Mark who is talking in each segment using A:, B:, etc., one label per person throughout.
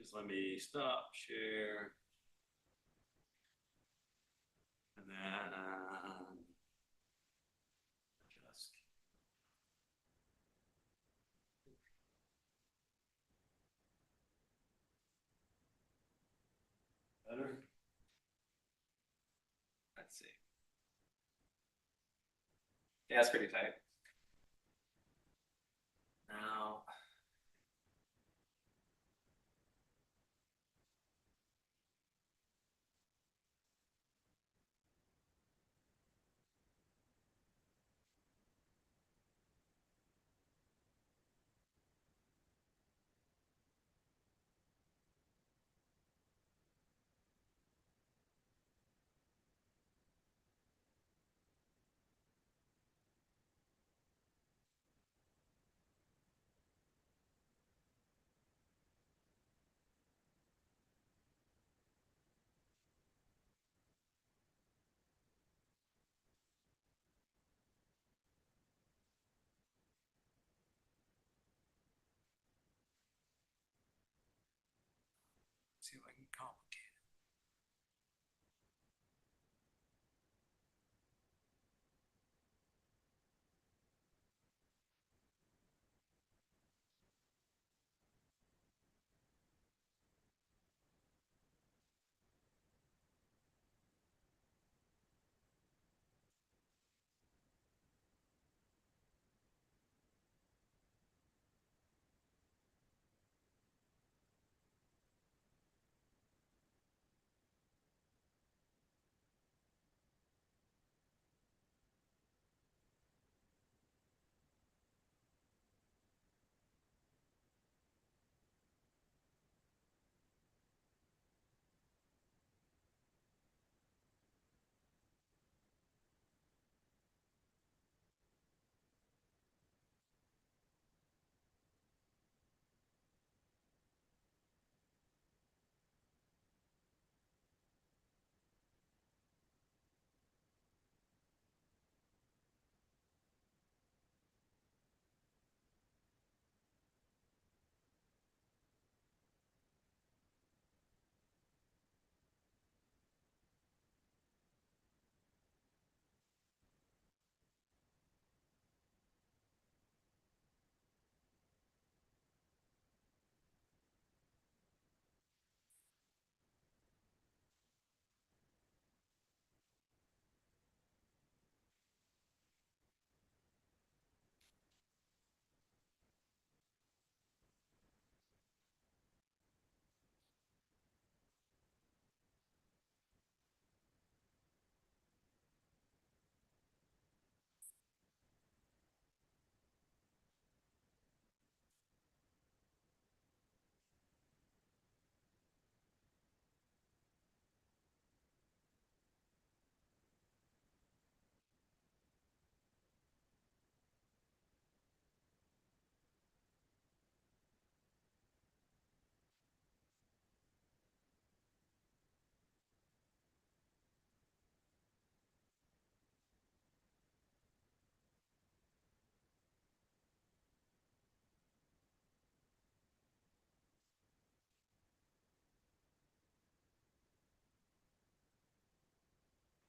A: Just let me stop share. And then just better. Let's see.
B: Yeah, it's pretty tight.
A: Now, see if I can complicate it.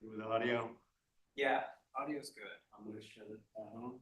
A: With audio,
B: Yeah, audio's good.
A: I'm gonna shut it down.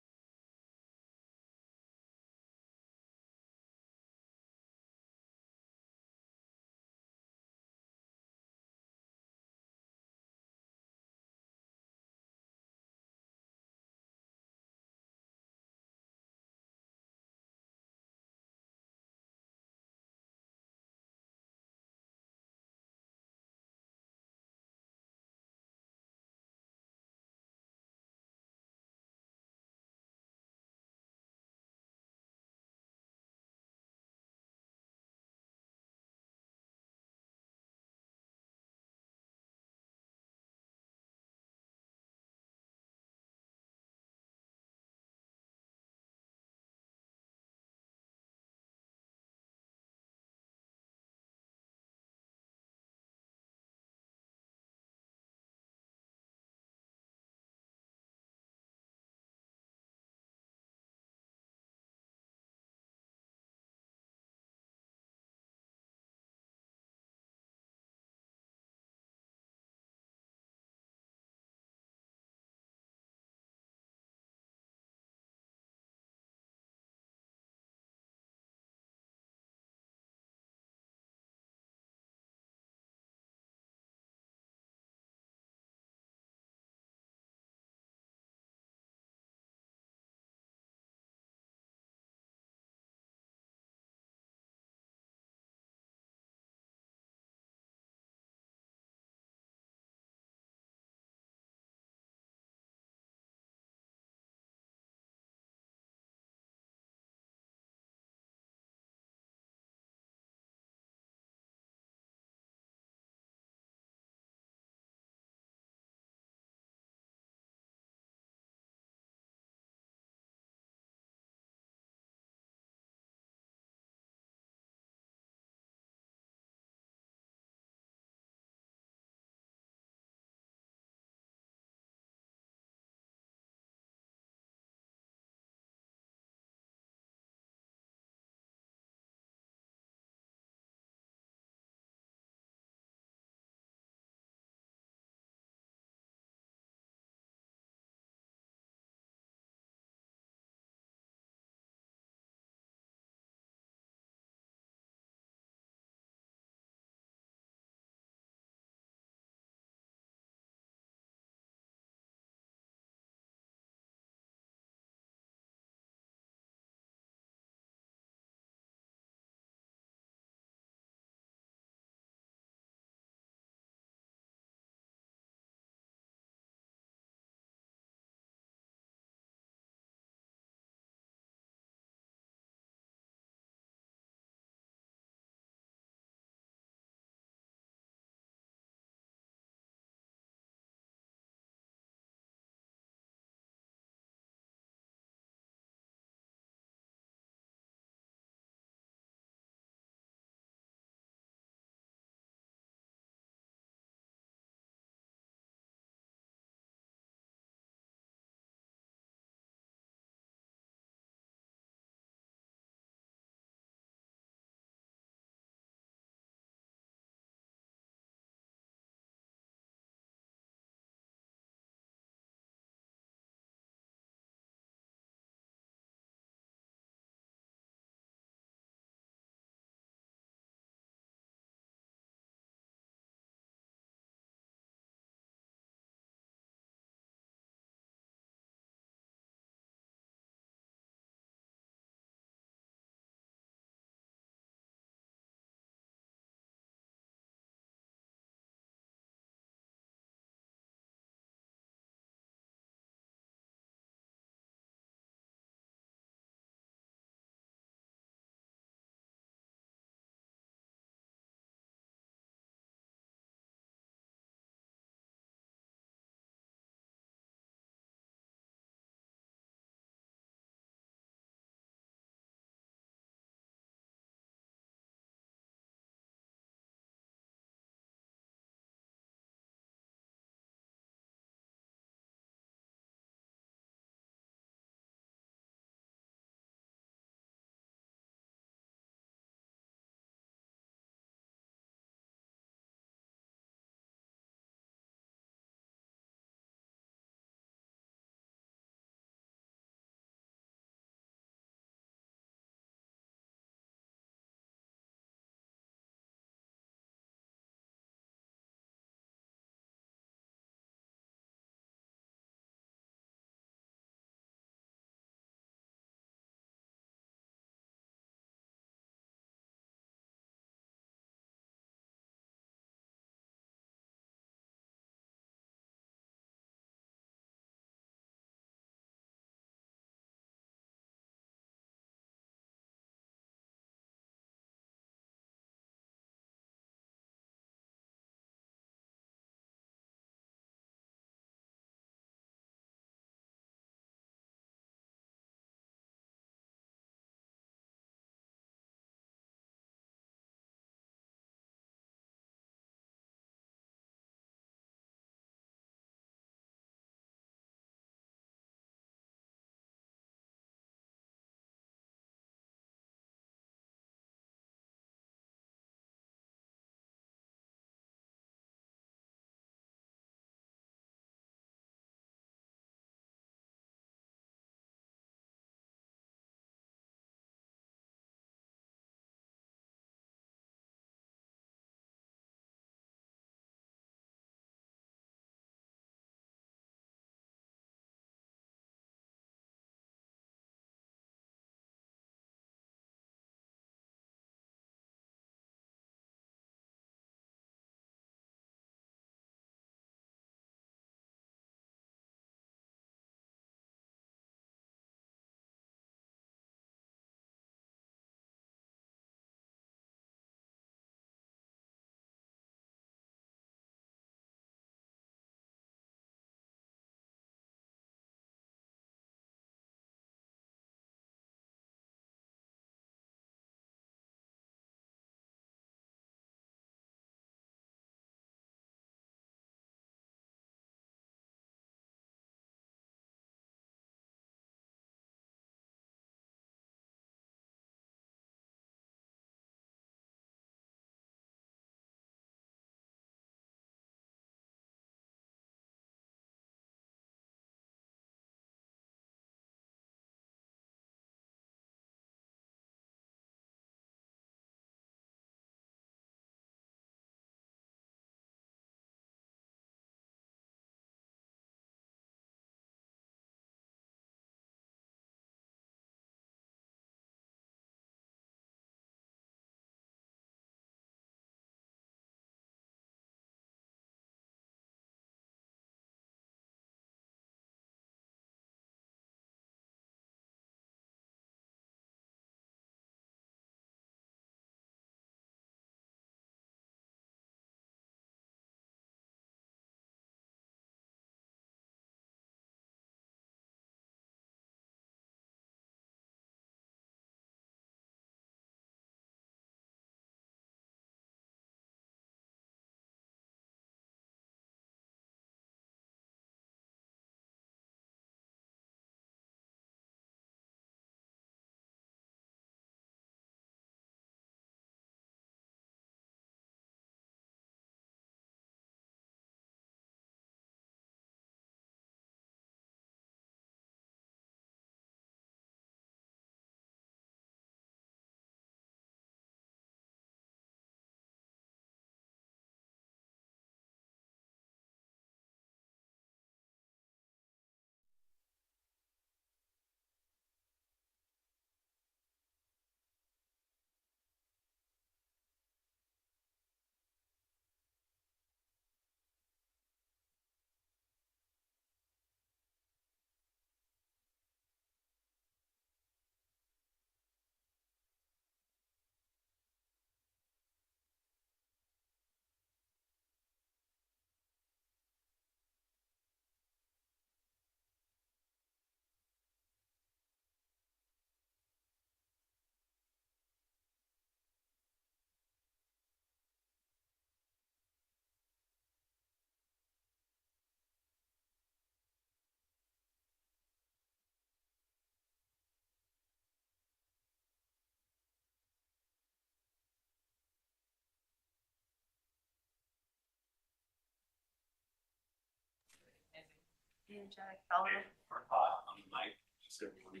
C: energetic fellow.
A: Or hot on the mic, just everyone.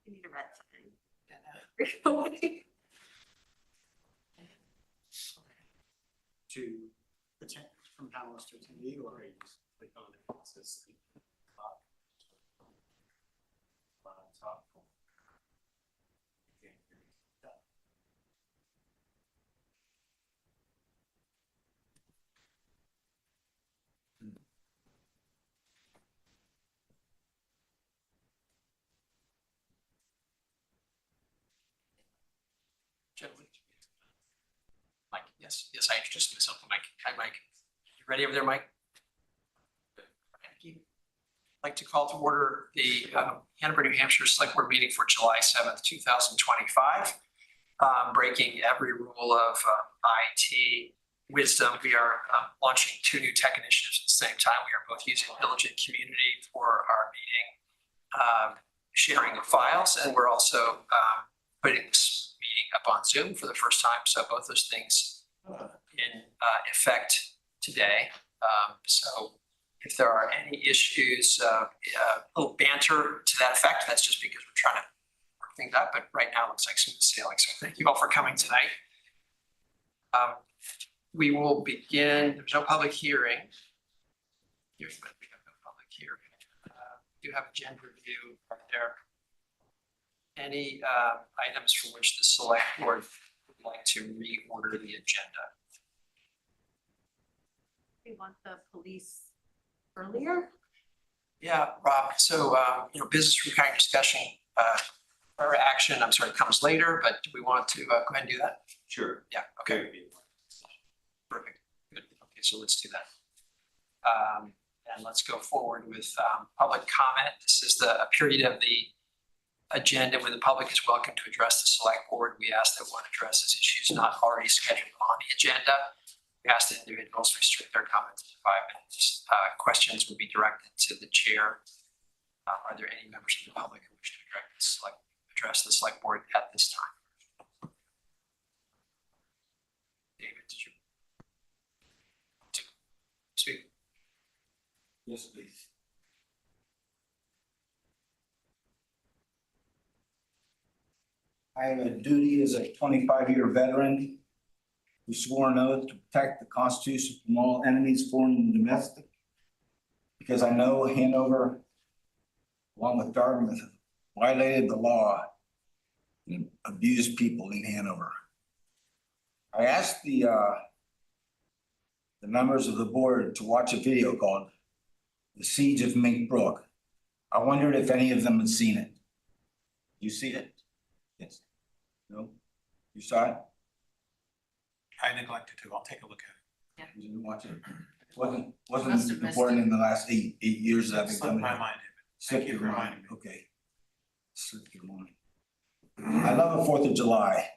C: You need a red sign.
A: To attend from Hanover to attend the Eagle, or you just click on it, it says. Top.
D: Gentlemen. Mike, yes, I introduced myself to Mike. Hi, Mike. You ready over there, Mike? Thank you. I'd like to call to order the Hanover, New Hampshire Select Board meeting for July 7th, 2025. Breaking every rule of IT wisdom, we are launching 2 new tech initiatives at the same time. We are both using Diligent Community for our meeting, sharing of files, and we're also putting this meeting up on Zoom for the first time. So both those things in effect today. So if there are any issues, a little banter to that effect, that's just because we're trying to work things out. But right now it looks like smooth sailing. So thank you all for coming tonight. We will begin. There's no public hearing. We have no public hearing. We do have agenda review. Are there any items for which the select board would like to reorder the agenda?
C: We want the police earlier.
D: Yeah, Rob. So, business review kind of discussion or action, comes later, but do we want to go ahead and do that?
A: Sure.
D: Yeah, okay. Perfect. Good. Okay, so let's do that. And let's go forward with public comment. This is a period of the agenda where the public is welcome to address the select board. We ask that one addresses issues not already scheduled on the agenda. We ask that individuals restrict their comments to 5 minutes. Questions will be directed to the chair. Are there any members of the public who wish to address the select board at this time? David, did you want to speak?
E: Yes, please. I have a duty as a 25-year veteran who swore an oath to protect the Constitution from all enemies, foreign and domestic, because I know Hanover, along with Dartmouth, violated the law and abused people in Hanover. I asked the members of the board to watch a video called The Siege of Mink Brook. I wondered if any of them had seen it. You see it? Yes. No? You saw it?
A: I neglected to, I'll take a look at it.
E: You didn't watch it?
C: Must
E: Wasn't
C: have missed
E: important
C: it.
E: in the last eight years that I've been
A: Slipped
E: coming.
A: my mind.
E: Slipped
A: Thank you
E: your
A: for
E: mind,
A: reminding me.
E: okay. Slipped your mind. I love the 4th of July.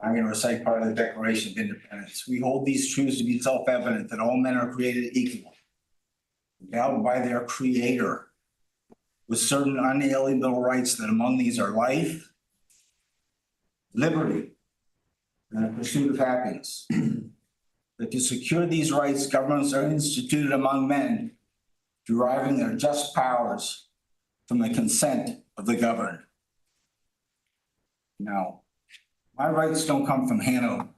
E: I'm gonna recite part of the Declaration of Independence. We hold these truths to be self-evident that all men are created equal, endowed by their creator with certain unalienable rights, that among these are life, liberty, and the pursuit of happiness. That to secure these rights, governments are instituted among men, deriving their just powers from the consent of the governed. Now, my rights don't come from Hanover.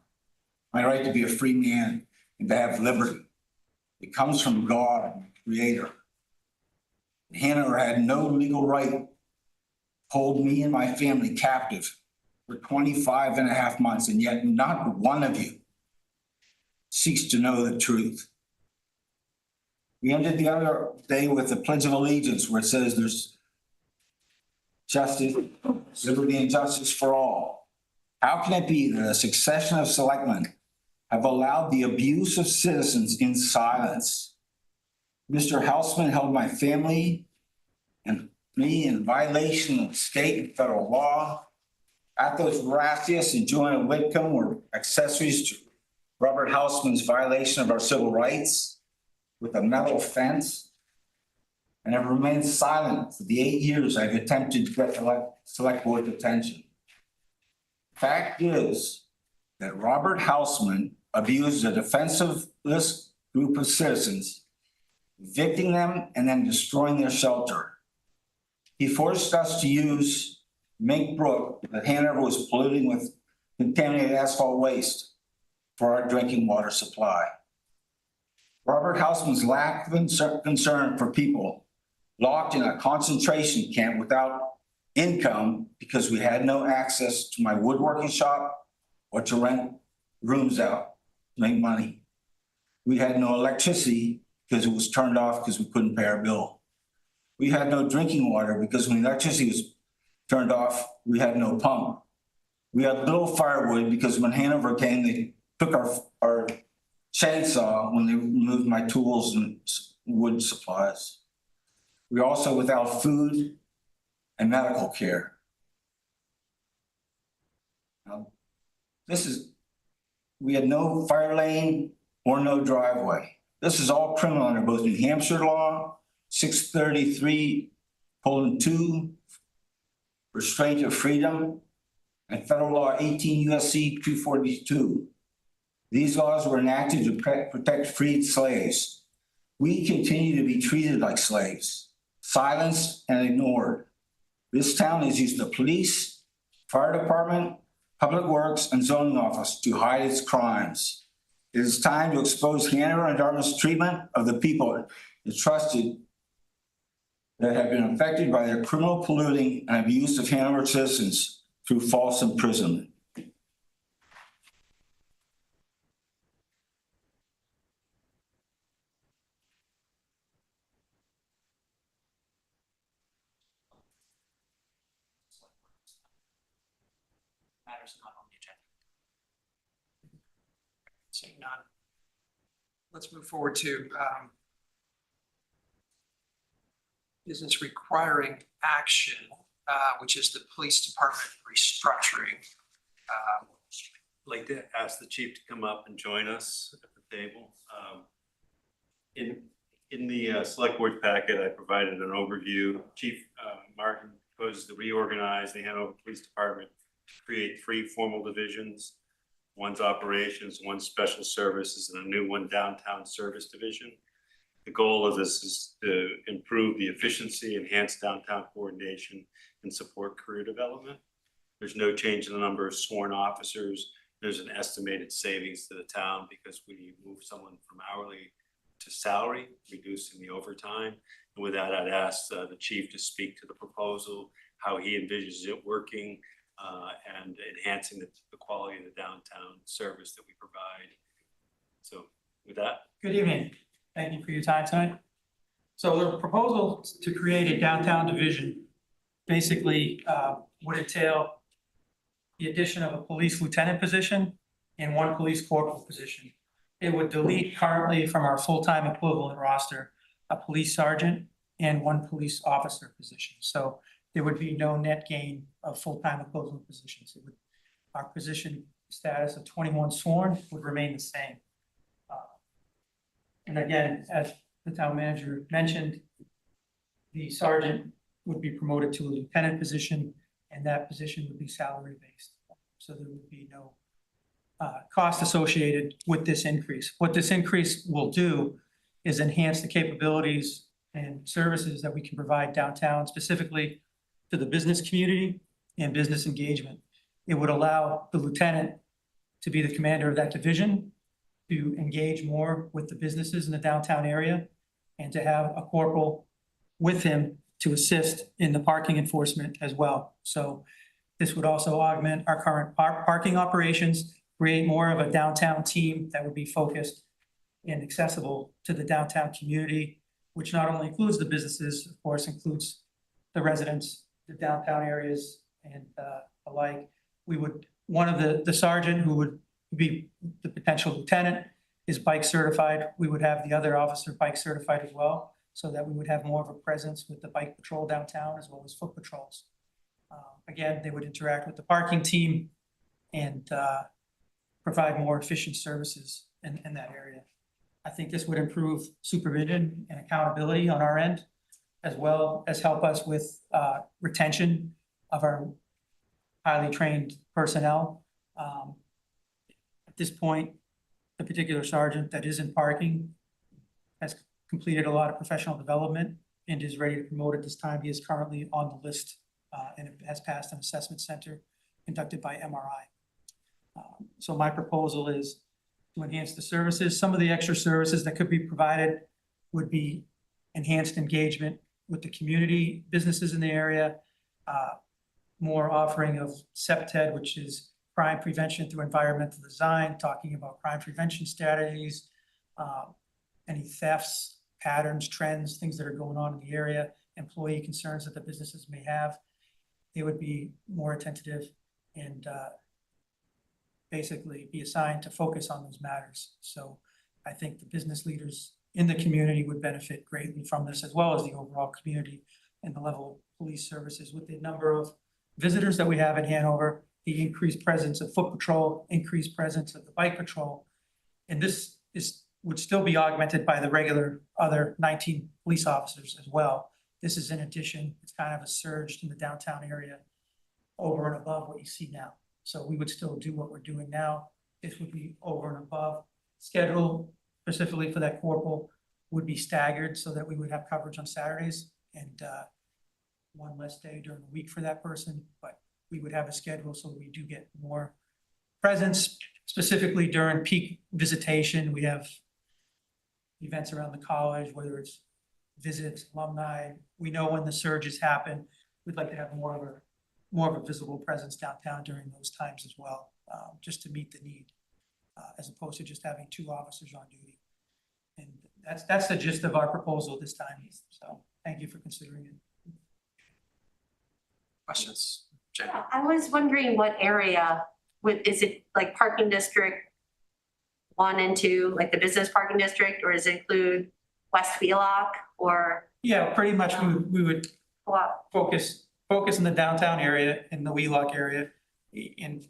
E: My right to be a free man and to have liberty. It comes from God, Creator. Hanover had no legal right to hold me and my family captive for 25 and a half months, and yet not one of you seeks to know the truth. We ended the other day with the Pledge of Allegiance, where it says there's justice, liberty, and justice for all. How can it be that a succession of selectmen have allowed the abuse of citizens in silence? Mr. Houseman held my family and me in violation of state and federal law. Athos Racius and Joanna Whitcomb were accessories to Robert Houseman's violation of our civil rights with a metal fence, and have remained silent for the 8 years I've attempted to get select board attention. Fact is that Robert Hausman abused a defenseless group of citizens, evicting them and then destroying their shelter. He forced us to use Mink Brook that Hanover was polluting with contaminated asphalt waste for our drinking water supply. Robert Hausman's lack of concern for people locked in a concentration camp without income because we had no access to my woodworking shop or to rent rooms out to make money. We had no electricity because it was turned off because we couldn't pay our bill. We had no drinking water because when the electricity was turned off, we had no pump. We had little firewood because when Hanover came, they took our chainsaw when they removed my tools and wood supplies. We were also without food and medical care. Now, we had no fire lane or no driveway. This is all criminal under both New Hampshire law, 633:2, restraint of freedom, and federal law 18 U.S.C. 242. These laws were enacted to protect freed slaves. We continue to be treated like slaves, silenced and ignored. This town has used the police, fire department, public works, and zoning office to hide its crimes. It is time to expose Hanover and Dartmouth's treatment of the people entrusted that have been affected by their criminal polluting and abuse of Hanover citizens through false imprisonment.
D: Matters not on the agenda. Seeing none. Let's move forward to business requiring action, which is the police department restructuring.
F: I'd like to ask the chief to come up and join us at the table. In the select board packet, I provided an overview. Chief Martin proposed to reorganize the Hanover Police Department to create 3 formal divisions. One's operations, one's special services, and a new one downtown service division. The goal of this is to improve the efficiency, enhance downtown coordination, and support career development. There's no change in the number of sworn officers. There's an estimated savings to the town because we moved someone from hourly to salary, reducing the overtime. And with that, I'd ask the chief to speak to the proposal, how he envisions it working, and enhancing the quality of the downtown service that we provide. So with that.
G: Good evening. Thank you for your time tonight. So the proposal to create a downtown division basically would entail the addition of a police lieutenant position and 1 police corporal position. It would delete currently from our full-time equivalent roster a police sergeant and 1 police officer position. So there would be no net gain of full-time equivalent positions. Our position status of 21 sworn would remain the same. And again, as the town manager mentioned, the sergeant would be promoted to a lieutenant position, and that position would be salary based. So there would be no cost associated with this increase. What this increase will do is enhance the capabilities and services that we can provide downtown, specifically to the business community and business engagement. It would allow the lieutenant to be the commander of that division, to engage more with the businesses in the downtown area, and to have a corporal with him to assist in the parking enforcement as well. So this would also augment our current parking operations, create more of a downtown team that would be focused and accessible to the downtown community, which not only includes the businesses, of course, includes the residents, the downtown areas, and alike. We would, one of the sergeant who would be the potential lieutenant is bike certified. We would have the other officer bike certified as well, so that we would have more of a presence with the bike patrol downtown as well as foot patrols. Again, they would interact with the parking team and provide more efficient services in that area. I think this would improve supervision and accountability on our end, as well as help us with retention of our highly trained personnel. At this point, the particular sergeant that is in parking has completed a lot of professional development and is ready to promote at this time. He is currently on the list and has passed an assessment center conducted by MRI. So my proposal is to enhance the services. Some of the extra services that could be provided would be enhanced engagement with the community, businesses in the area, more offering of CPTED, which is crime prevention through environmental design, talking about crime prevention strategies, any thefts, patterns, trends, things that are going on in the area, employee concerns that the businesses may have. They would be more attentive and basically be assigned to focus on those matters. So I think the business leaders in the community would benefit greatly from this, as well as the overall community and the level of police services with the number of visitors that we have in Hanover, the increased presence of foot patrol, increased presence of the bike patrol. And this would still be augmented by the regular other 19 police officers as well. This is in addition, it's kind of a surge in the downtown area over and above what you see now. So we would still do what we're doing now. This would be over and above. Schedule specifically for that corporal would be staggered so that we would have coverage on Saturdays and one less day during the week for that person. But we would have a schedule so we do get more presence, specifically during peak visitation. We have events around the college, whether it's visits, alumni. We know when the surges happen. We'd like to have more of a visible presence downtown during those times as well, just to meet the need, as opposed to just having 2 officers on duty. And that's the gist of our proposal this time. So thank you for considering it.
D: Questions? Jen?
C: I was wondering what area, is it like parking district 1 and 2, like the business parking district, or does it include West Wheelock or?
G: Yeah, pretty much we would focus in the downtown area, in the Wheelock area, in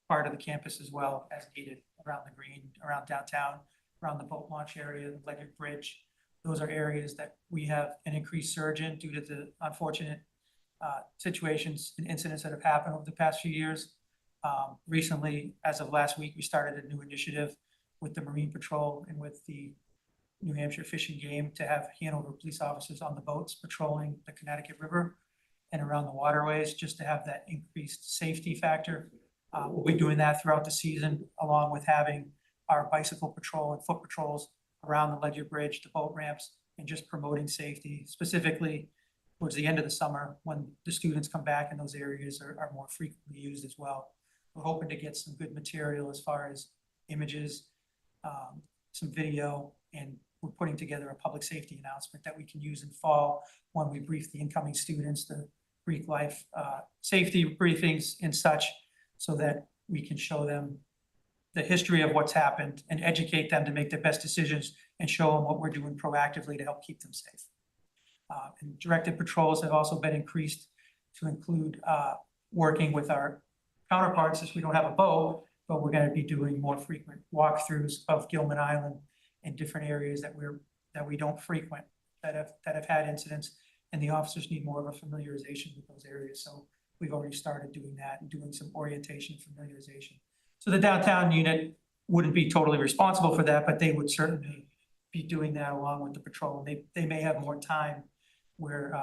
G: part of the campus as well as needed, around the green, around downtown, around the boat launch area, the Ledyard Bridge. Those are areas that we have an increased surge in due to the unfortunate situations and incidents that have happened over the past few years. Recently, as of last week, we started a new initiative with the Marine Patrol and with the New Hampshire Fish and Game to have Hanover police officers on the boats patrolling the Connecticut River and around the waterways, just to have that increased safety factor. We'll be doing that throughout the season, along with having our bicycle patrol and foot patrols around the Ledyard Bridge, the boat ramps, and just promoting safety, specifically towards the end of the summer when the students come back and those areas are more frequently used as well. We're hoping to get some good material as far as images, some video, and we're putting together a public safety announcement that we can use in fall when we brief the incoming students, the Greek life safety briefings and such, so that we can show them the history of what's happened and educate them to make their best decisions and show them what we're doing proactively to help keep them safe. And directed patrols have also been increased to include working with our counterparts, since we don't have a boat, but we're going to be doing more frequent walkthroughs of Gilman Island and different areas that we don't frequent, that have had incidents, and the officers need more of a familiarization with those areas. So we've already started doing that and doing some orientation familiarization. So the downtown unit wouldn't be totally responsible for that, but they would certainly be doing that along with the patrol. They may have more time where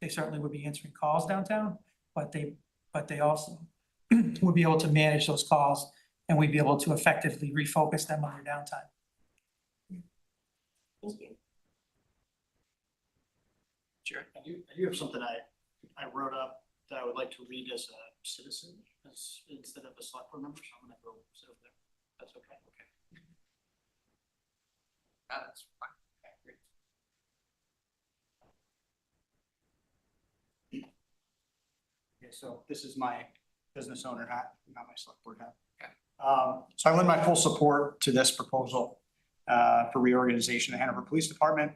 G: they certainly would be answering calls downtown, but they also would be able to manage those calls, and we'd be able to effectively refocus them on their downtime.
C: Thank you.
D: Sure.
A: I do have something I wrote up that I would like to read as a citizen, instead of a select board member, so I'm gonna go sit over there. That's okay. Okay.
D: That's fine. Okay, great.
A: Okay, so this is my business owner hat, not my select board hat.
D: Okay.
A: So I lend my full support to this proposal for reorganization of the Hanover Police Department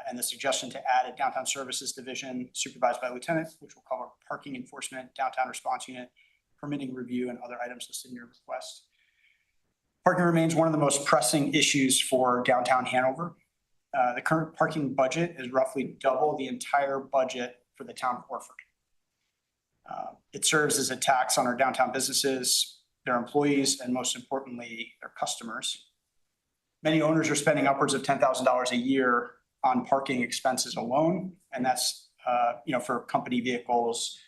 A: and the suggestion to add a downtown services division supervised by a lieutenant, which will cover parking enforcement, downtown response unit, permitting review, and other items listed in your request. Parking remains one of the most pressing issues for downtown Hanover. The current parking budget is roughly double the entire budget for the town of Orford. It serves as a tax on our downtown businesses, their employees, and most importantly, their customers. Many owners are spending upwards of $10,000 a year on parking expenses alone, and that's for company vehicles,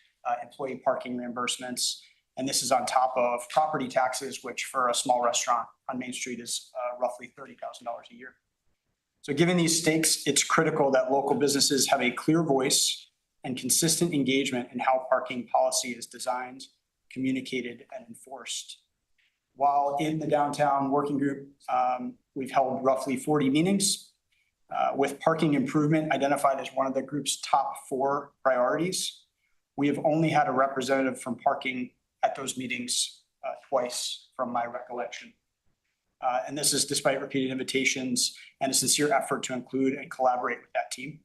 A: employee parking reimbursements, and this is on top of property taxes, which for a small restaurant on Main Street is roughly $30,000 a year. So given these stakes, it's critical that local businesses have a clear voice and consistent engagement in how parking policy is designed, communicated, and enforced. While in the downtown working group, we've held roughly 40 meetings with parking improvement identified as one of the group's top 4 priorities. We have only had a representative from parking at those meetings twice from my recollection. And this is despite repeated invitations and a sincere effort to include and collaborate with that team.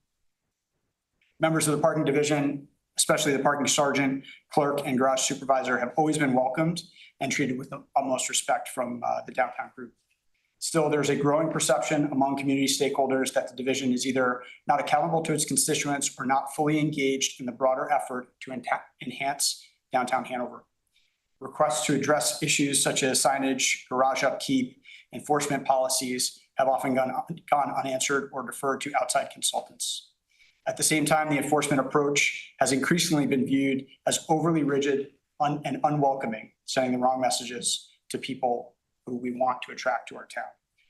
A: Members of the parking division, especially the parking sergeant, clerk, and garage supervisor, have always been welcomed and treated with the utmost respect from the downtown group. Still, there's a growing perception among community stakeholders that the division is either not accountable to its constituents or not fully engaged in the broader effort to enhance downtown Hanover. Requests to address issues such as signage, garage upkeep, enforcement policies have often gone unanswered or deferred to outside consultants. At the same time, the enforcement approach has increasingly been viewed as overly rigid and unwelcoming, sending the wrong messages to people who we want to attract to our town.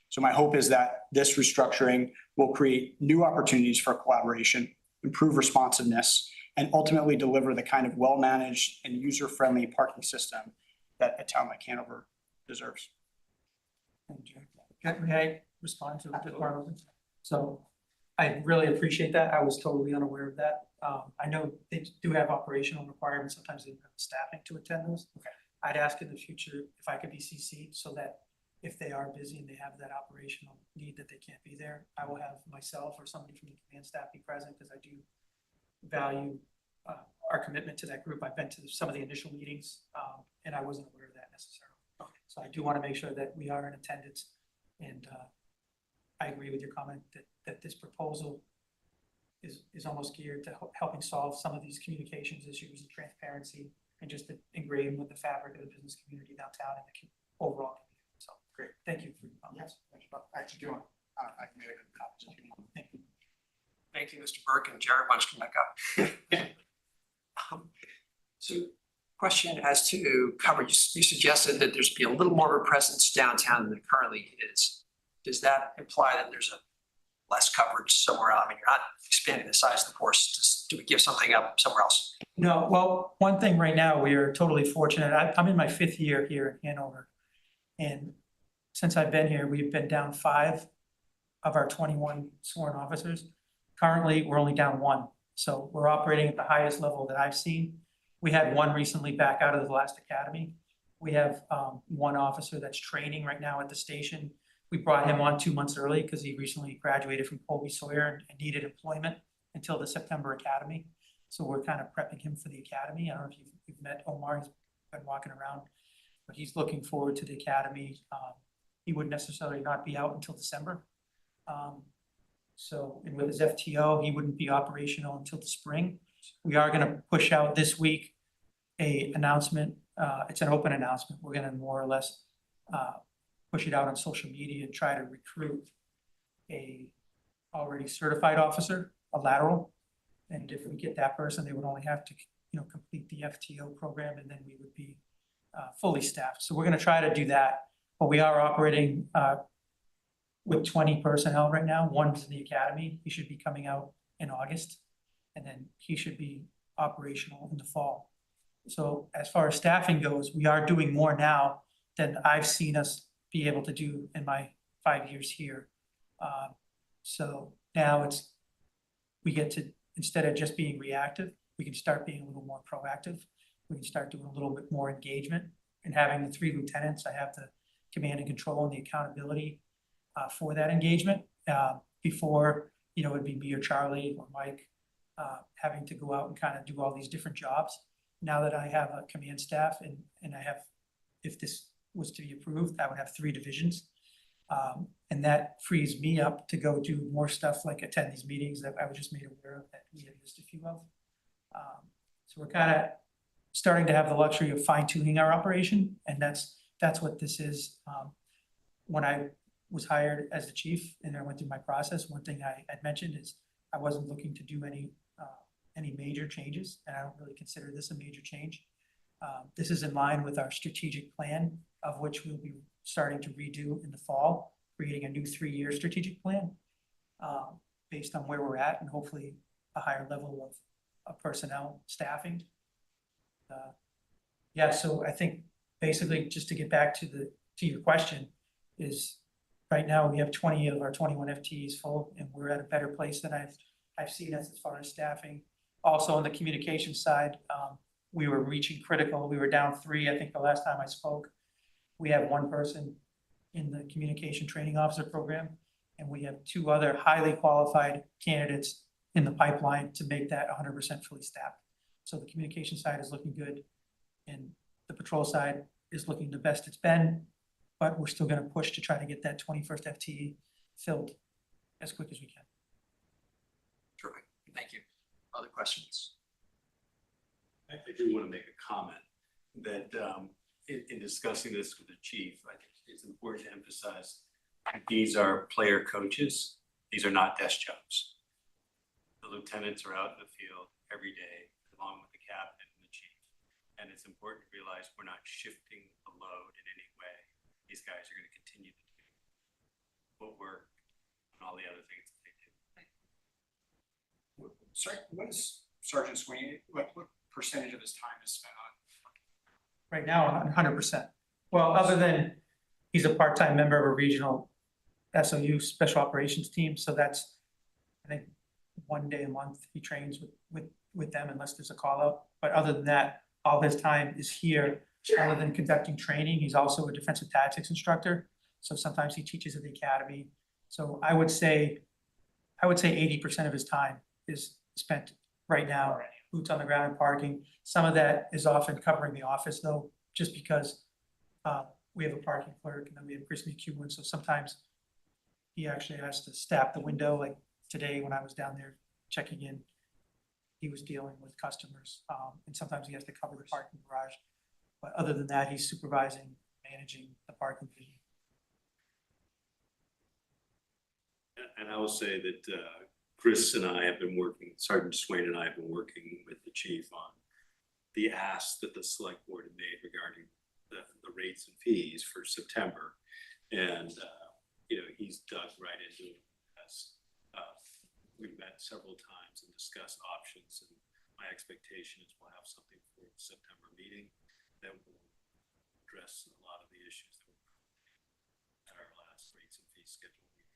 A: So my hope is that this restructuring will create new opportunities for collaboration, improve responsiveness, and ultimately deliver the kind of well-managed and user-friendly parking system that a town like Hanover deserves.
G: May I respond to the Department? So I really appreciate that. I was totally unaware of that. I know they do have operational requirements. Sometimes they don't have staffing to attend those. Okay. I'd ask in the future if I could be CC'd so that if they are busy and they have that operational need that they can't be there, I will have myself or somebody from the command staff be present because I do value our commitment to that group. I've been to some of the initial meetings and I wasn't aware of that necessarily. Okay. So I do want to make sure that we are in attendance, and I agree with your comment that this proposal is almost geared to helping solve some of these communications issues and transparency and just to ingrain with the fabric of the business community downtown and the overall community. So great. Thank you for your comments.
A: Yes, actually doing. I can make a good comment.
G: Thank you.
D: Thank you, Mr. Burke, and Jared wants to come back up. So question as to coverage, you suggested that there's be a little more of a presence downtown than there currently is. Does that imply that there's a less coverage somewhere else? I mean, you're not expanding the size of the force. Do we give something up somewhere else?
G: No, well, one thing right now, we are totally fortunate. I'm in my 5th year here in Hanover. And since I've been here, we've been down 5 of our 21 sworn officers. Currently, we're only down 1. So we're operating at the highest level that I've seen. We had 1 recently back out of the last academy. We have 1 officer that's training right now at the station. We brought him on 2 months early because he recently graduated from Colby Sawyer and needed employment until the September academy. So we're kind of prepping him for the academy. I don't know if you've met Omar. He's been walking around, but he's looking forward to the academy. He wouldn't necessarily not be out until December. And with his FTO, he wouldn't be operational until the spring. We are going to push out this week a announcement. It's an open announcement. We're going to more or less push it out on social media and try to recruit a already certified officer, a lateral. And if we get that person, they would only have to, complete the FTO program, and then we would be fully staffed. So we're going to try to do that. But we are operating with 20 personnel right now. 1's in the academy. He should be coming out in August, and then he should be operational in the fall. So as far as staffing goes, we are doing more now than I've seen us be able to do in my 5 years here. So now we get to, instead of just being reactive, we can start being a little more proactive. We can start doing a little bit more engagement and having the 3 lieutenants. I have the command and control and the accountability for that engagement. Before, it'd be me or Charlie or Mike having to go out and kind of do all these different jobs. Now that I have a command staff and I have, if this was to be approved, I would have 3 divisions. And that frees me up to go do more stuff like attend these meetings that I was just made aware of that we had missed a few of. So we're kind of starting to have the luxury of fine tuning our operation, and that's what this is. When I was hired as the chief and I went through my process, one thing I had mentioned is I wasn't looking to do any major changes, and I don't really consider this a major change. This is in line with our strategic plan, of which we'll be starting to redo in the fall, creating a new 3-year strategic plan based on where we're at and hopefully a higher level of personnel staffing. Yeah, so I think basically just to get back to your question is right now we have 20 of our 21 FTEs full, and we're at a better place than I've seen us as far as staffing. Also on the communication side, we were reaching critical. We were down 3, I think the last time I spoke. We have 1 person in the communication training officer program, and we have 2 other highly qualified candidates in the pipeline to make that 100% fully staffed. So the communication side is looking good, and the patrol side is looking the best it's been, but we're still gonna push to try to get that 21st FTE filled as quick as we can.
D: Terrific, thank you. Other questions?
F: I do want to make a comment that in discussing this with the chief, I think it's important to emphasize these are player coaches. These are not desk jobs. The lieutenants are out in the field every day along with the captain and the chief. And it's important to realize we're not shifting the load in any way. These guys are going to continue to do footwork and all the other things that they do.
A: Sorry, what is Sergeant Sweeney, what percentage of his time is spent on?
G: Right now, 100%. Well, other than he's a part-time member of a regional SOU special operations team, so that's, I think, 1 day a month he trains with them unless there's a call out. But other than that, all his time is here. Other than conducting training, he's also a defensive tactics instructor. So sometimes he teaches at the academy. So I would say 80% of his time is spent right now, boots on the ground and parking. Some of that is often covering the office though, just because we have a parking clerk and then we have Chris McEwen. So sometimes he actually has to staff the window. Like today when I was down there checking in, he was dealing with customers. And sometimes he has to cover the parking garage. But other than that, he's supervising, managing the parking fee.
F: And I will say that Chris and I have been working, Sergeant Swain and I have been working with the chief on the ask that the select board had made regarding the rates and fees for September. And, he's dug right into it. We've met several times and discussed options, and my expectation is we'll have something for the September meeting that will address a lot of the issues that were at our last rates and fees schedule meeting.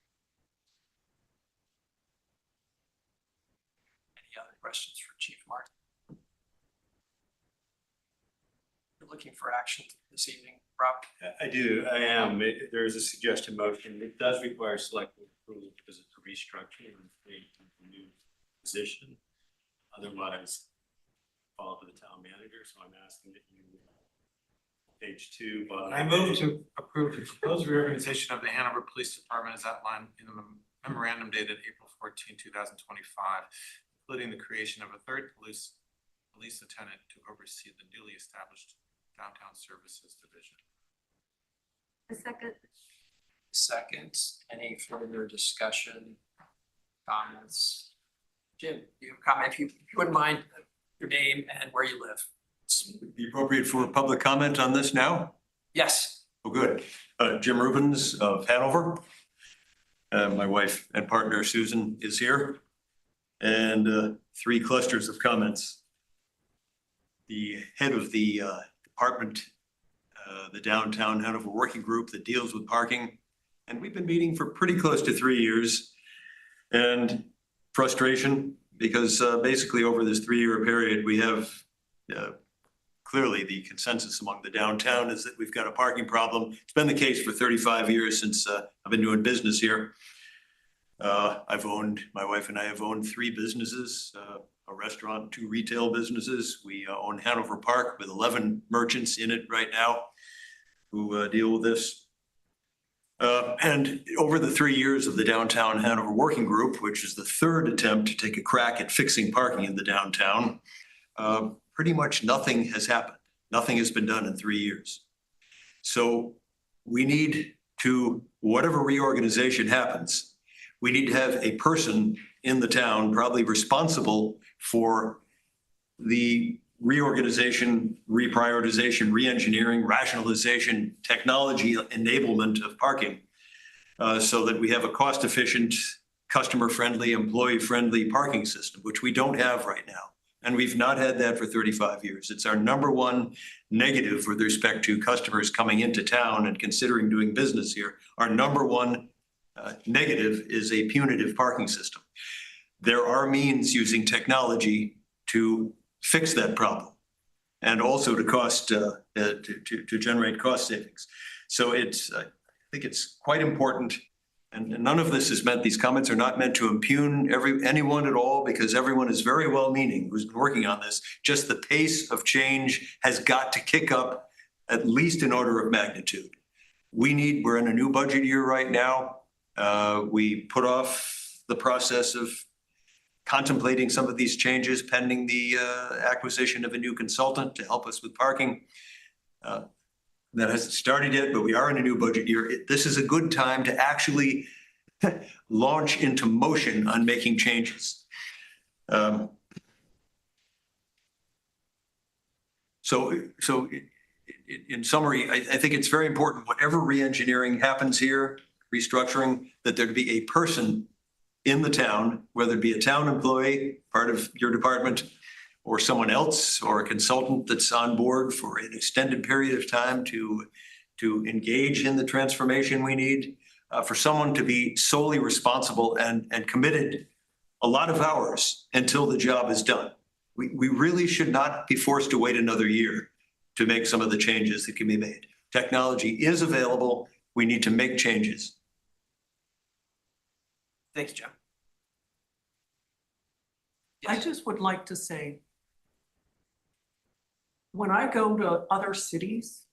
D: Any other questions for Chief Martin? You're looking for action this evening, Rob?
F: I do, I am. There is a suggested motion. It does require select board approval because it's a restructuring and create a new position. Otherwise, follow to the town manager. So I'm asking that you, page 2.
H: I move to approve the proposed reorganization of the Hanover Police Department as outlined in the memorandum dated April 14, 2025, including the creation of a 3rd police lieutenant to oversee the newly established Downtown Services Division.
C: A second.
D: Second, any further discussion, comments? Jim, you have a comment, if you wouldn't mind, your name and where you live.
I: Be appropriate for public comment on this now?
D: Yes.
I: Oh, good. Jim Rubens of Hanover. My wife and partner Susan is here. And 3 clusters of comments. The head of the department, the Downtown Hanover Working Group that deals with parking. And we've been meeting for pretty close to 3 years. And frustration because basically over this 3-year period, we have clearly the consensus among the downtown is that we've got a parking problem. It's been the case for 35 years since I've been doing business here. My wife and I have owned 3 businesses, a restaurant, 2 retail businesses. We own Hanover Park with 11 merchants in it right now who deal with this. And over the 3 years of the Downtown Hanover Working Group, which is the 3rd attempt to take a crack at fixing parking in the downtown, pretty much nothing has happened. Nothing has been done in 3 years. So we need to, whatever reorganization happens, we need to have a person in the town probably responsible for the reorganization, reprioritization, reengineering, rationalization, technology enablement of parking, so that we have a cost-efficient, customer-friendly, employee-friendly parking system, which we don't have right now. And we've not had that for 35 years. It's our number one negative with respect to customers coming into town and considering doing business here. Our number one negative is a punitive parking system. There are means using technology to fix that problem and also to generate cost savings. So I think it's quite important. And none of this is meant, these comments are not meant to impugn anyone at all, because everyone is very well-meaning who's been working on this. Just the pace of change has got to kick up at least an order of magnitude. We're in a new budget year right now. We put off the process of contemplating some of these changes pending the acquisition of a new consultant to help us with parking. That hasn't started yet, but we are in a new budget year. This is a good time to actually launch into motion on making changes. So in summary, I think it's very important, whatever reengineering happens here, restructuring, that there be a person in the town, whether it be a town employee, part of your department, or someone else, or a consultant that's on board for an extended period of time to engage in the transformation we need, for someone to be solely responsible and committed a lot of hours until the job is done. We really should not be forced to wait another year to make some of the changes that can be made. Technology is available. We need to make changes.
D: Thanks, John.
J: I just would like to say, when I go to other cities,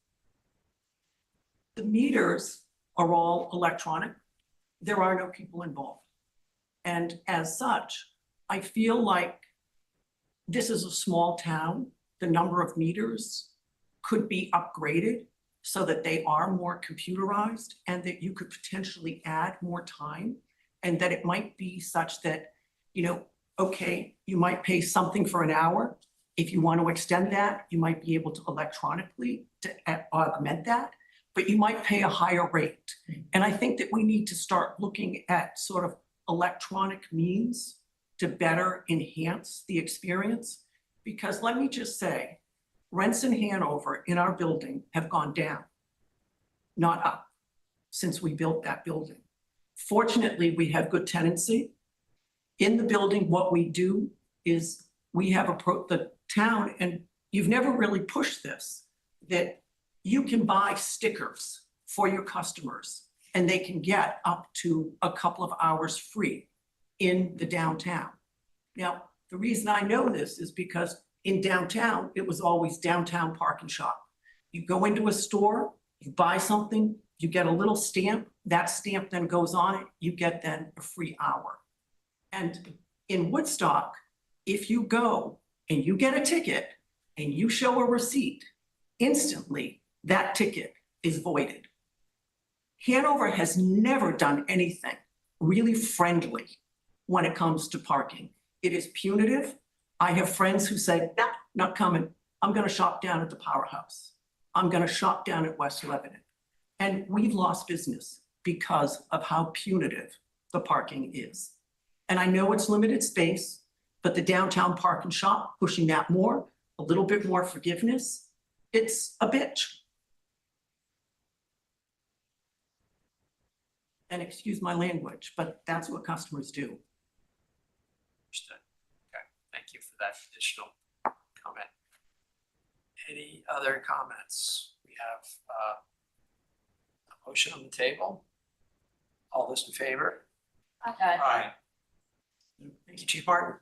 J: the meters are all electronic. There are no people involved. And as such, I feel like this is a small town. The number of meters could be upgraded so that they are more computerized, and that you could potentially add more time, and that it might be such that, okay, you might pay something for an hour. If you want to extend that, you might be able to electronically augment that, but you might pay a higher rate. And I think that we need to start looking at sort of electronic means to better enhance the experience. Because let me just say, rents in Hanover in our building have gone down, not up, since we built that building. Fortunately, we have good tenancy. In the building, what we do is we have the town, and you've never really pushed this, that you can buy stickers for your customers and they can get up to a couple of hours free in the downtown. Now, the reason I know this is because in downtown, it was always downtown park and shop. You go into a store, you buy something, you get a little stamp, that stamp then goes on it, you get then a free hour. And in Woodstock, if you go and you get a ticket and you show a receipt, instantly that ticket is voided. Hanover has never done anything really friendly when it comes to parking. It is punitive. I have friends who say, nah, not coming. I'm gonna shop down at the Powerhouse. I'm gonna shop down at West Lebanon. And we've lost business because of how punitive the parking is. And I know it's limited space, but the downtown park and shop, pushing that more, a little bit more forgiveness, it's a bitch. And excuse my language, but that's what customers do.
D: Understood. Okay, thank you for that additional comment. Any other comments? We have a motion on the table. All those in favor? Aye. Thank you, Chief Martin.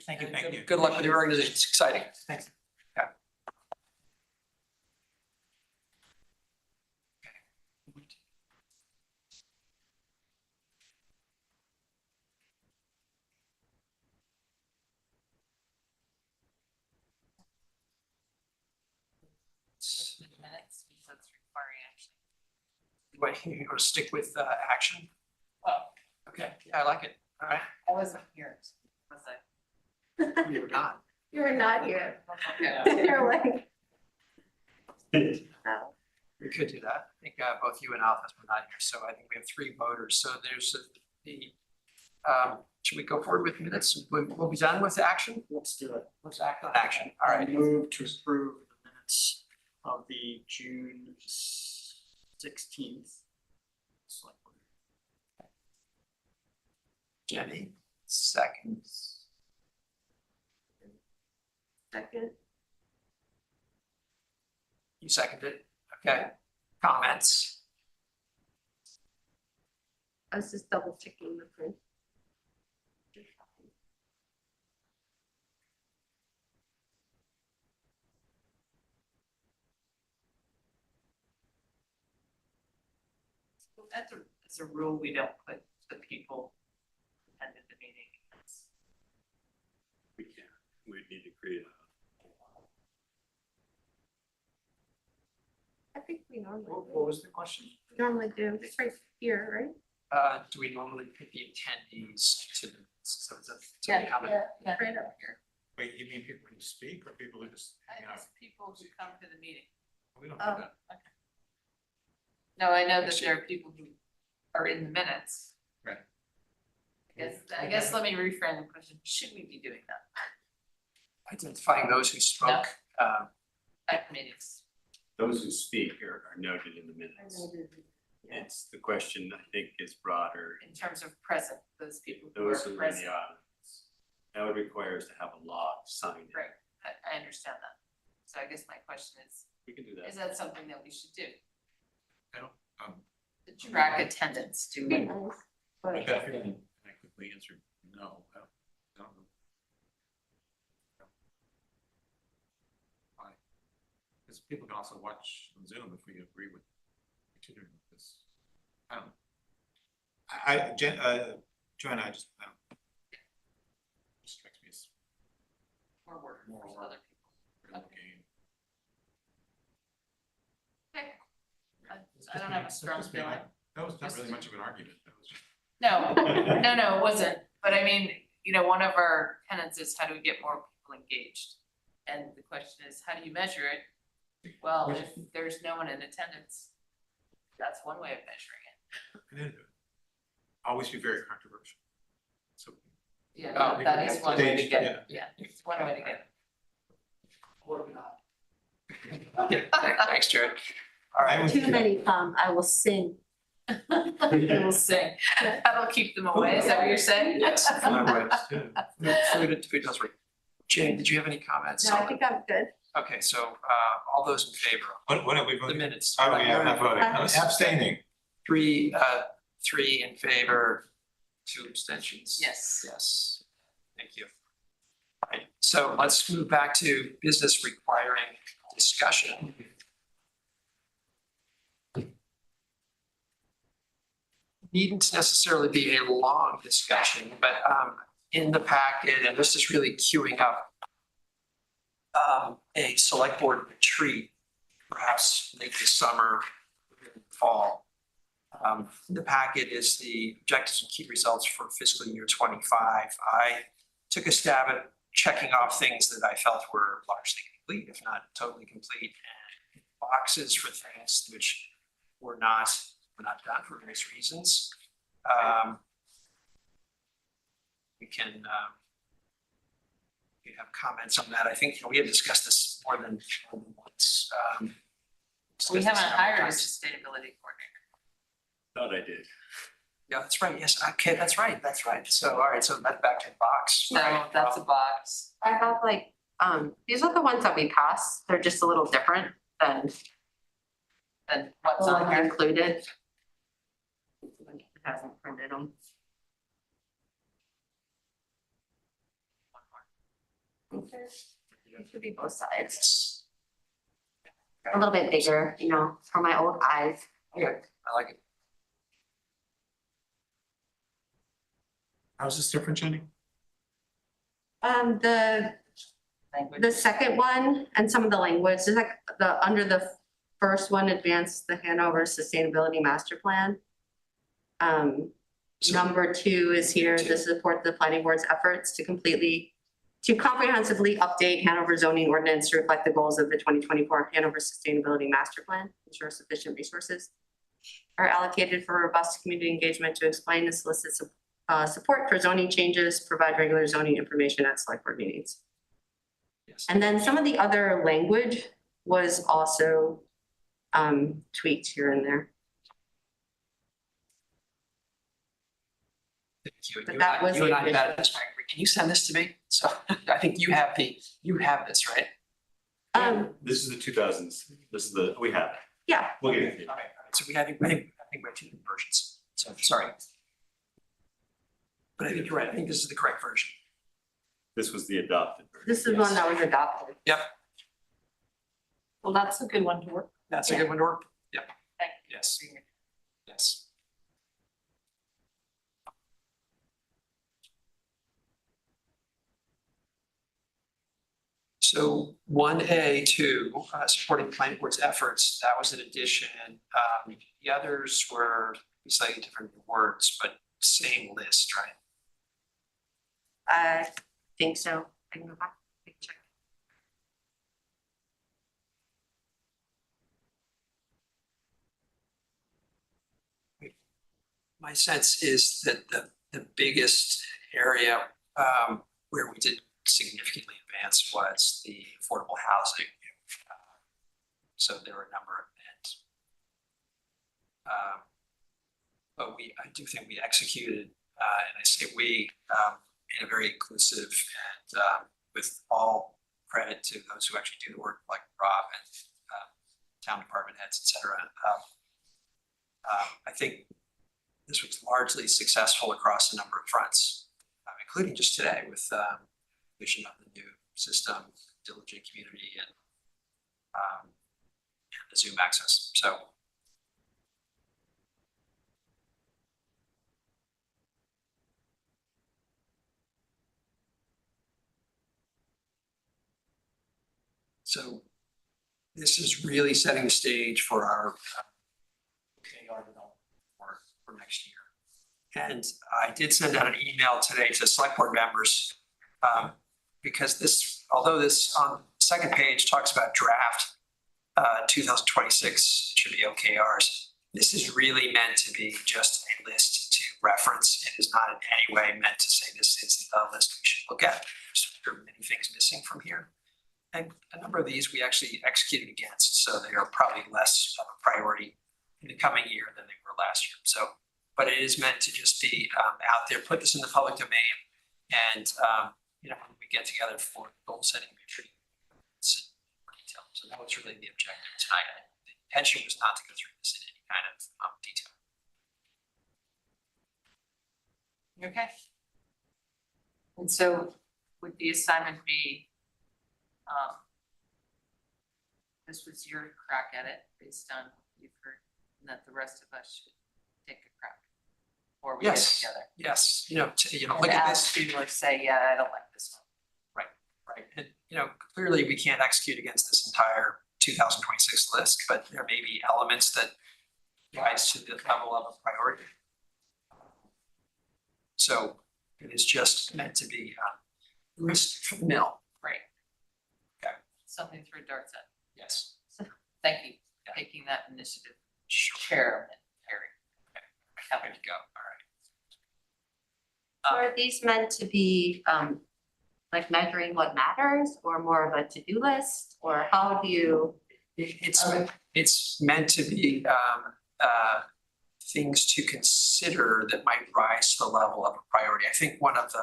G: Thank you.
D: Good luck with your organization. It's exciting.
G: Thanks.
D: Yeah. Wait, you want to stick with action? Okay, yeah, I like it. All right.
K: I wasn't here, was I?
D: You're not.
C: You're not here.
K: Okay.
C: You're like, oh.
D: We could do that. I think both you and Alphas were not here, so I think we have 3 voters. So there's should we go forward with minutes? We'll be done with action?
A: Let's do it.
D: Let's act on action. All
A: I
D: right.
A: move to approve the minutes of the June 16th. Select Board.
D: Jenny, seconds.
C: Second.
D: You seconded. Okay. Comments?
C: I was just double checking the print.
K: As a rule, we don't put the people who attended the meeting.
F: We can't, we need to create
C: I think we normally
A: What was the question?
C: do. It's right here, right?
D: Do we normally put the attendees to the, so it's a,
K: Yeah,
D: comment?
K: yeah.
C: Right up here.
H: Wait, you mean people who speak or people who just hang out?
K: People who come to the meeting.
H: We don't
C: Oh.
H: do that.
K: No, I know
D: I
K: that
D: see.
K: there are people who are in the minutes.
H: Right.
K: I guess let me reframe the question. Should we be doing that
D: Identifying those who spoke.
K: at meetings?
F: those who speak are noted in the minutes. It's, the question I think is broader.
K: In terms of present, those people who
F: Those
K: are
F: who are in
K: present.
F: the audience. That would require us to have a log signed. in.
K: Right, I understand that. So I guess my question
F: We can do that.
K: is that something that we should do?
H: I don't,
K: To track attendance, do we?
H: I got a feeling I quickly answered no. I don't know. Why? Because people can also watch on Zoom if we agree with continuing with this. I don't know. Joanna, I just, I don't. It strikes me as
K: More work
H: More
K: for
H: work.
K: other people.
H: real
K: Okay.
H: game.
K: Okay. I don't have a strong feeling.
H: That was not really much of an argument. That was just.
K: No, no, it wasn't. But I mean, one of our tenets is how do we get more people engaged? And the question is, how do you measure it? Well, if there's no one in attendance, that's one way of measuring it.
H: Always be very controversial. So.
K: Yeah,
D: Oh,
K: that is one way to
H: Staged,
K: get it. Yeah, it's one way to get
A: Or not.
D: Okay, thanks, Jared. All right.
C: Too many, I will sing.
K: it. They will sing. That'll keep them away. Is that what you're saying?
D: Yes.
H: Right.
D: Food does work. Jane, did you have any comments?
C: No, I think I'm good.
D: Okay, so all those in favor
H: What have we
D: of the
H: voted?
D: minutes?
H: Oh, yeah, I'm not voting. I'm
C: Uh,
H: abstaining.
D: Three in favor, 2 abstentions.
K: Yes.
D: Yes, thank you. All right, so let's move back to business requiring discussion. Needn't necessarily be a long discussion, but in the packet, and this is really queuing up a select board retreat, perhaps late this summer, fall. In the packet is the objectives and key results for fiscal year 25. I took a stab at checking off things that I felt were largely complete, if not totally complete, and boxes for things which were not done for various reasons. We can you have comments on that. I think we had discussed this more than once.
K: We
D: discussed
K: haven't
D: this several
K: hired a
D: times.
K: sustainability coordinator.
F: Thought I did.
D: Yeah, that's right. Yes, okay, that's right. So, all right, so that's back to the box.
K: So that's a box.
C: I have these are the ones that we passed. They're just a little different than
K: Then what's
C: the
K: on
C: one
K: here?
C: included. It hasn't printed them. It should be both sides. A little bit bigger, for my old eyes.
D: Okay, I like it.
H: How's this different, Jenny?
C: The
K: Language.
C: second one and some of the language, is like under the first one, advance the Hanover Sustainability Master Plan. Number 2 is here to support the planning board's efforts to comprehensively update Hanover zoning ordinance to reflect the goals of the 2024 Hanover Sustainability Master Plan, ensure sufficient resources are allocated for robust community engagement to explain and solicit support for zoning changes, provide regular zoning information at select board meetings.
D: Yes.
C: And then some of the other language was also tweaked here and there.
D: Thank you.
C: But
D: You
C: that
D: and I-
C: was
D: you and
C: the
D: I met
C: addition.
D: this, Mike. Can you send this to me? So I think you have this, right?
F: This is the 2000s. This is the, we have. it.
C: Yeah,
F: We'll get it. to you.
D: All right, so I think we have 2 different versions, so sorry. But I think you're right, I think this is the correct version.
F: This was the adopted version.
C: this is one that was adopted.
D: Yep,
J: Well, that's a good one to work.
D: that's a good one to work. Yep,
K: Thank
D: yes, yes. So 1A to supporting the planning board's efforts, that was an addition. The others were slightly different words, but same list, right?
C: I think so. I can go back, I can check.
D: My sense is that the biggest area where we did significantly advance was the affordable housing. So there were a number of things. But I do think we executed, and I say we, in a very inclusive and with all credit to those who actually do the work, like Rob and town department heads, et cetera. I think this was largely successful across a number of fronts, including just today with vision of the new system, diligent community, and the Zoom access. So. So this is really setting the stage for our OKR development for next year. And I did send out an email today to select board members because this, although this on the second page talks about draft 2026, it should be OKRs. This is really meant to be just a list to reference. It is not in any way meant to say this is the list we should look at. There are many things missing from here. And a number of these we actually executed against, so they are probably less of a priority in the coming year than they were last year. So, but it is meant to just be out there, put this in the public domain, and when we get together for goal setting, make sure it's in detail. So that was really the objective tonight. The intention was not to go through this in any kind of detail.
K: Okay. And so would the assignment be, this was your crack at it based on what you've heard, and that the rest of us should take a crack? Or we get
D: Yes,
K: together?
D: yes,
K: And
D: look at
K: ask
D: this.
K: people or say, yeah, I don't like this one.
D: Right, and clearly we can't execute against this entire 2026 list, but there may be elements that rise to the level of a priority. So it is just meant to be grist for the mill.
K: Great.
D: Okay.
K: Something to throw darts at.
D: Yes.
K: Thank you for taking that initiative,
D: Sure.
K: Chair Harry.
D: There you go. All right.
C: So are these meant to be like measuring what matters, or more of a to-do list, or how do you?
D: It's meant to be things to consider that might rise to the level of a priority. I think one of the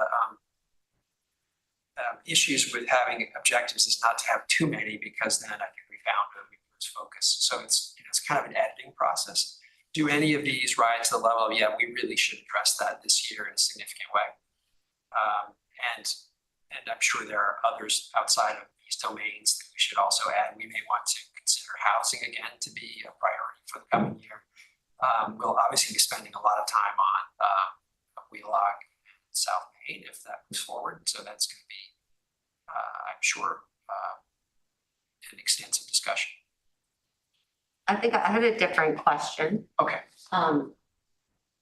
D: issues with having objectives is not to have too many, because then I think we found that we lose focus. So it's kind of an editing process. Do any of these rise to the level of, yeah, we really should address that this year in a significant way? And I'm sure there are others outside of these domains that we should also add. We may want to consider housing again to be a priority for the coming year. We'll obviously be spending a lot of time on Wheelock, South Main, if that moves forward. So that's going to be, I'm sure, an extensive discussion.
C: I think I had a different question.
D: Okay.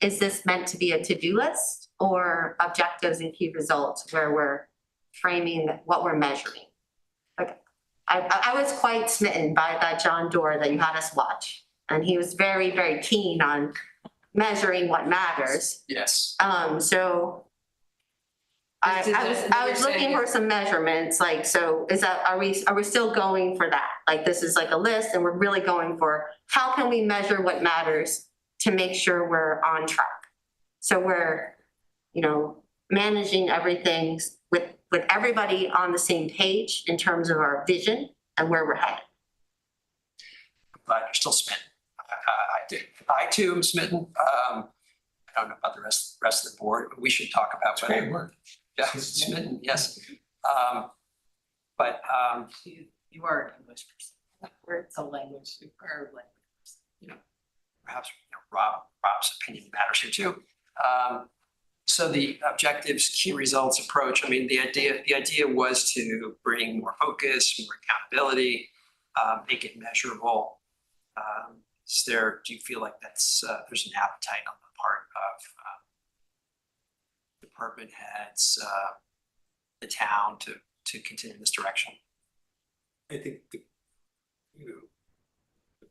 C: Is this meant to be a to-do list or objectives and key results where we're framing what we're measuring? Like, I was quite smitten by that John Doerr that you had us watch, and he was very, very keen on measuring what matters.
D: Yes.
C: So I was looking for some measurements, like, so is that, are we still going for that? Like, this is like a list and we're really going for, how can we measure what matters to make sure we're on track? So we're, you know, managing everything with everybody on the same page in terms of our vision and where we're headed.
D: But you're still smitten. I too am smitten. I don't know about the rest of the board, but we should talk about whether.
H: Great word.
D: Yeah, smitten, yes. But
K: You are an English person. It's a language, you are a language.
D: perhaps Rob's opinion matters here too. So the objectives, key results approach, I mean, the idea was to bring more focus, more accountability, make it measurable. Do you feel like there's an appetite on the part of department heads, the town to continue this direction?
F: I think the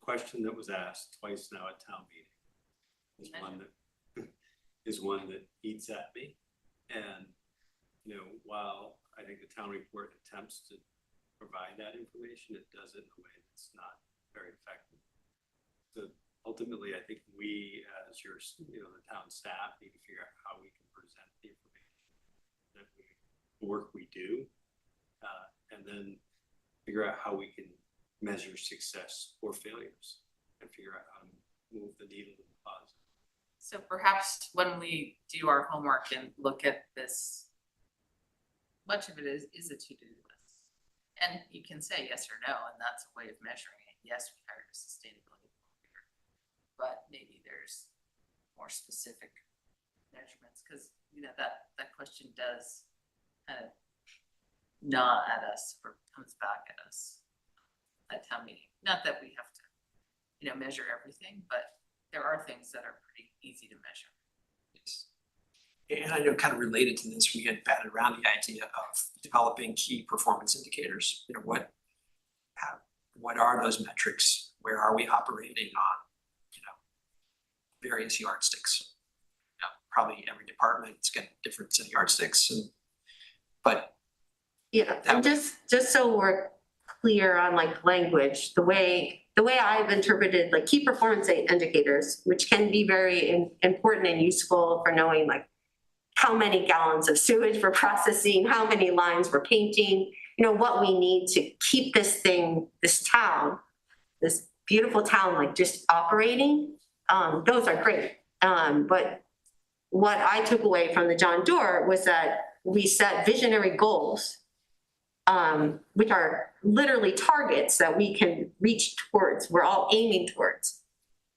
F: question that was asked twice now at town meeting is one that eats at me. And, while I think the town report attempts to provide that information, it does it in a way that's not very effective. So ultimately, I think we, as the town staff, need to figure out how we can present the information that the work we do, and then figure out how we can measure success or failures and figure out how to move the needle in the positive.
K: So perhaps when we do our homework and look at this, much of it is a to-do list. And you can say yes or no, and that's a way of measuring it. Yes, we hired a sustainability coordinator, but maybe there's more specific measurements, because that question does kind of gnaw at us or comes back at us at town meeting. Not that we have to, measure everything, but there are things that are pretty easy to measure.
D: Yes. And I know kind of related to this, we had batted around the idea of developing key performance indicators. What are those metrics? Where are we operating on, various yardsticks? Probably every department's got a different set of yardsticks, but
C: Yeah, and just so we're clear on like language, the way I've interpreted like key performance indicators, which can be very important and useful for knowing like how many gallons of sewage we're processing, how many lines we're painting, what we need to keep this town, this beautiful town, like just operating. Those are great. But what I took away from the John Doerr was that we set visionary goals, which are literally targets that we can reach towards, we're all aiming towards.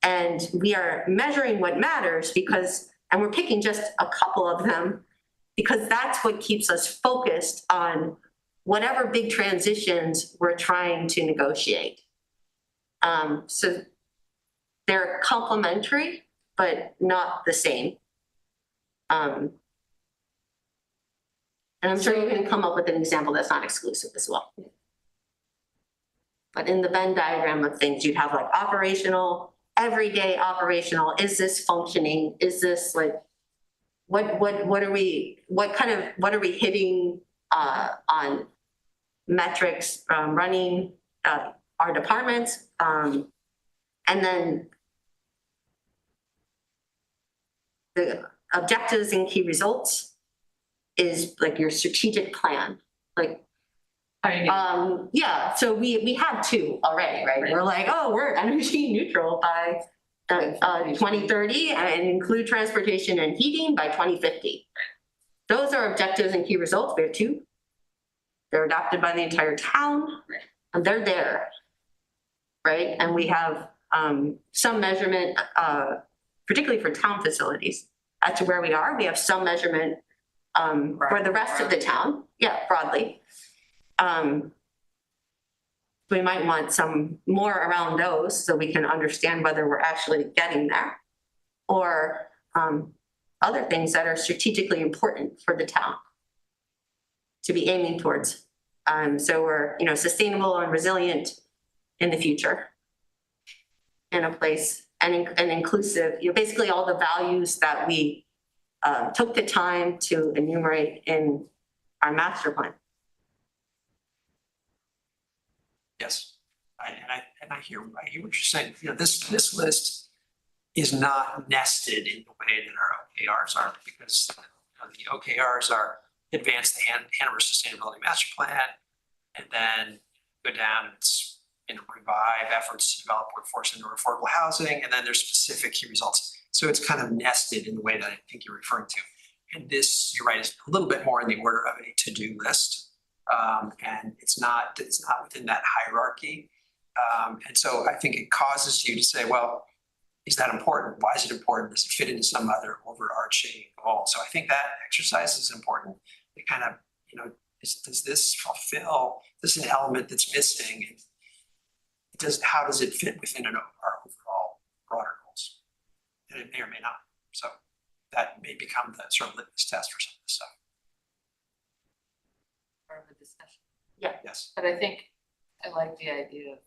C: And we are measuring what matters and we're picking just a couple of them because that's what keeps us focused on whatever big transitions we're trying to negotiate. So they're complementary, but not the same. And I'm sure you can come up with an example that's not exclusive as well. But in the Venn diagram of things, you'd have like operational, everyday operational. Is this functioning? Is this like, what are we hitting on metrics, running our departments? And then the objectives and key results is like your strategic plan. Like, so we have two already, right? We're like, we're energy neutral by 2030 and include transportation and heating by 2050. Those are objectives and key results. We have two. They're adopted by the entire town and they're there, right? And we have some measurement, particularly for town facilities, as to where we are. We have some measurement for the rest of the town, broadly. we might want some more around those so we can understand whether we're actually getting there. Or other things that are strategically important for the town to be aiming towards. So we're, sustainable and resilient in the future. In a place and inclusive, basically all the values that we took the time to enumerate in our master plan.
D: Yes, I hear what you're saying. This list is not nested in the way that our OKRs are, because the OKRs are advance the Hanover Sustainability Master Plan, and then go down, it's revive efforts to develop workforce into affordable housing, and then there's specific key results. So it's kind of nested in the way that I think you're referring to. And this, you're right, is a little bit more in the order of a to-do list. And it's not within that hierarchy. And so I think it causes you to say, well, is that important? Why is it important? Does it fit into some other overarching goal? So I think that exercise is important. It kind of, does this fulfill, this is an element that's missing? How does it fit within our overall broader goals? And it may or may not. So that may become the sort of litmus test for some of this stuff.
K: Part of the discussion.
D: Yes.
K: But I think I like the idea of,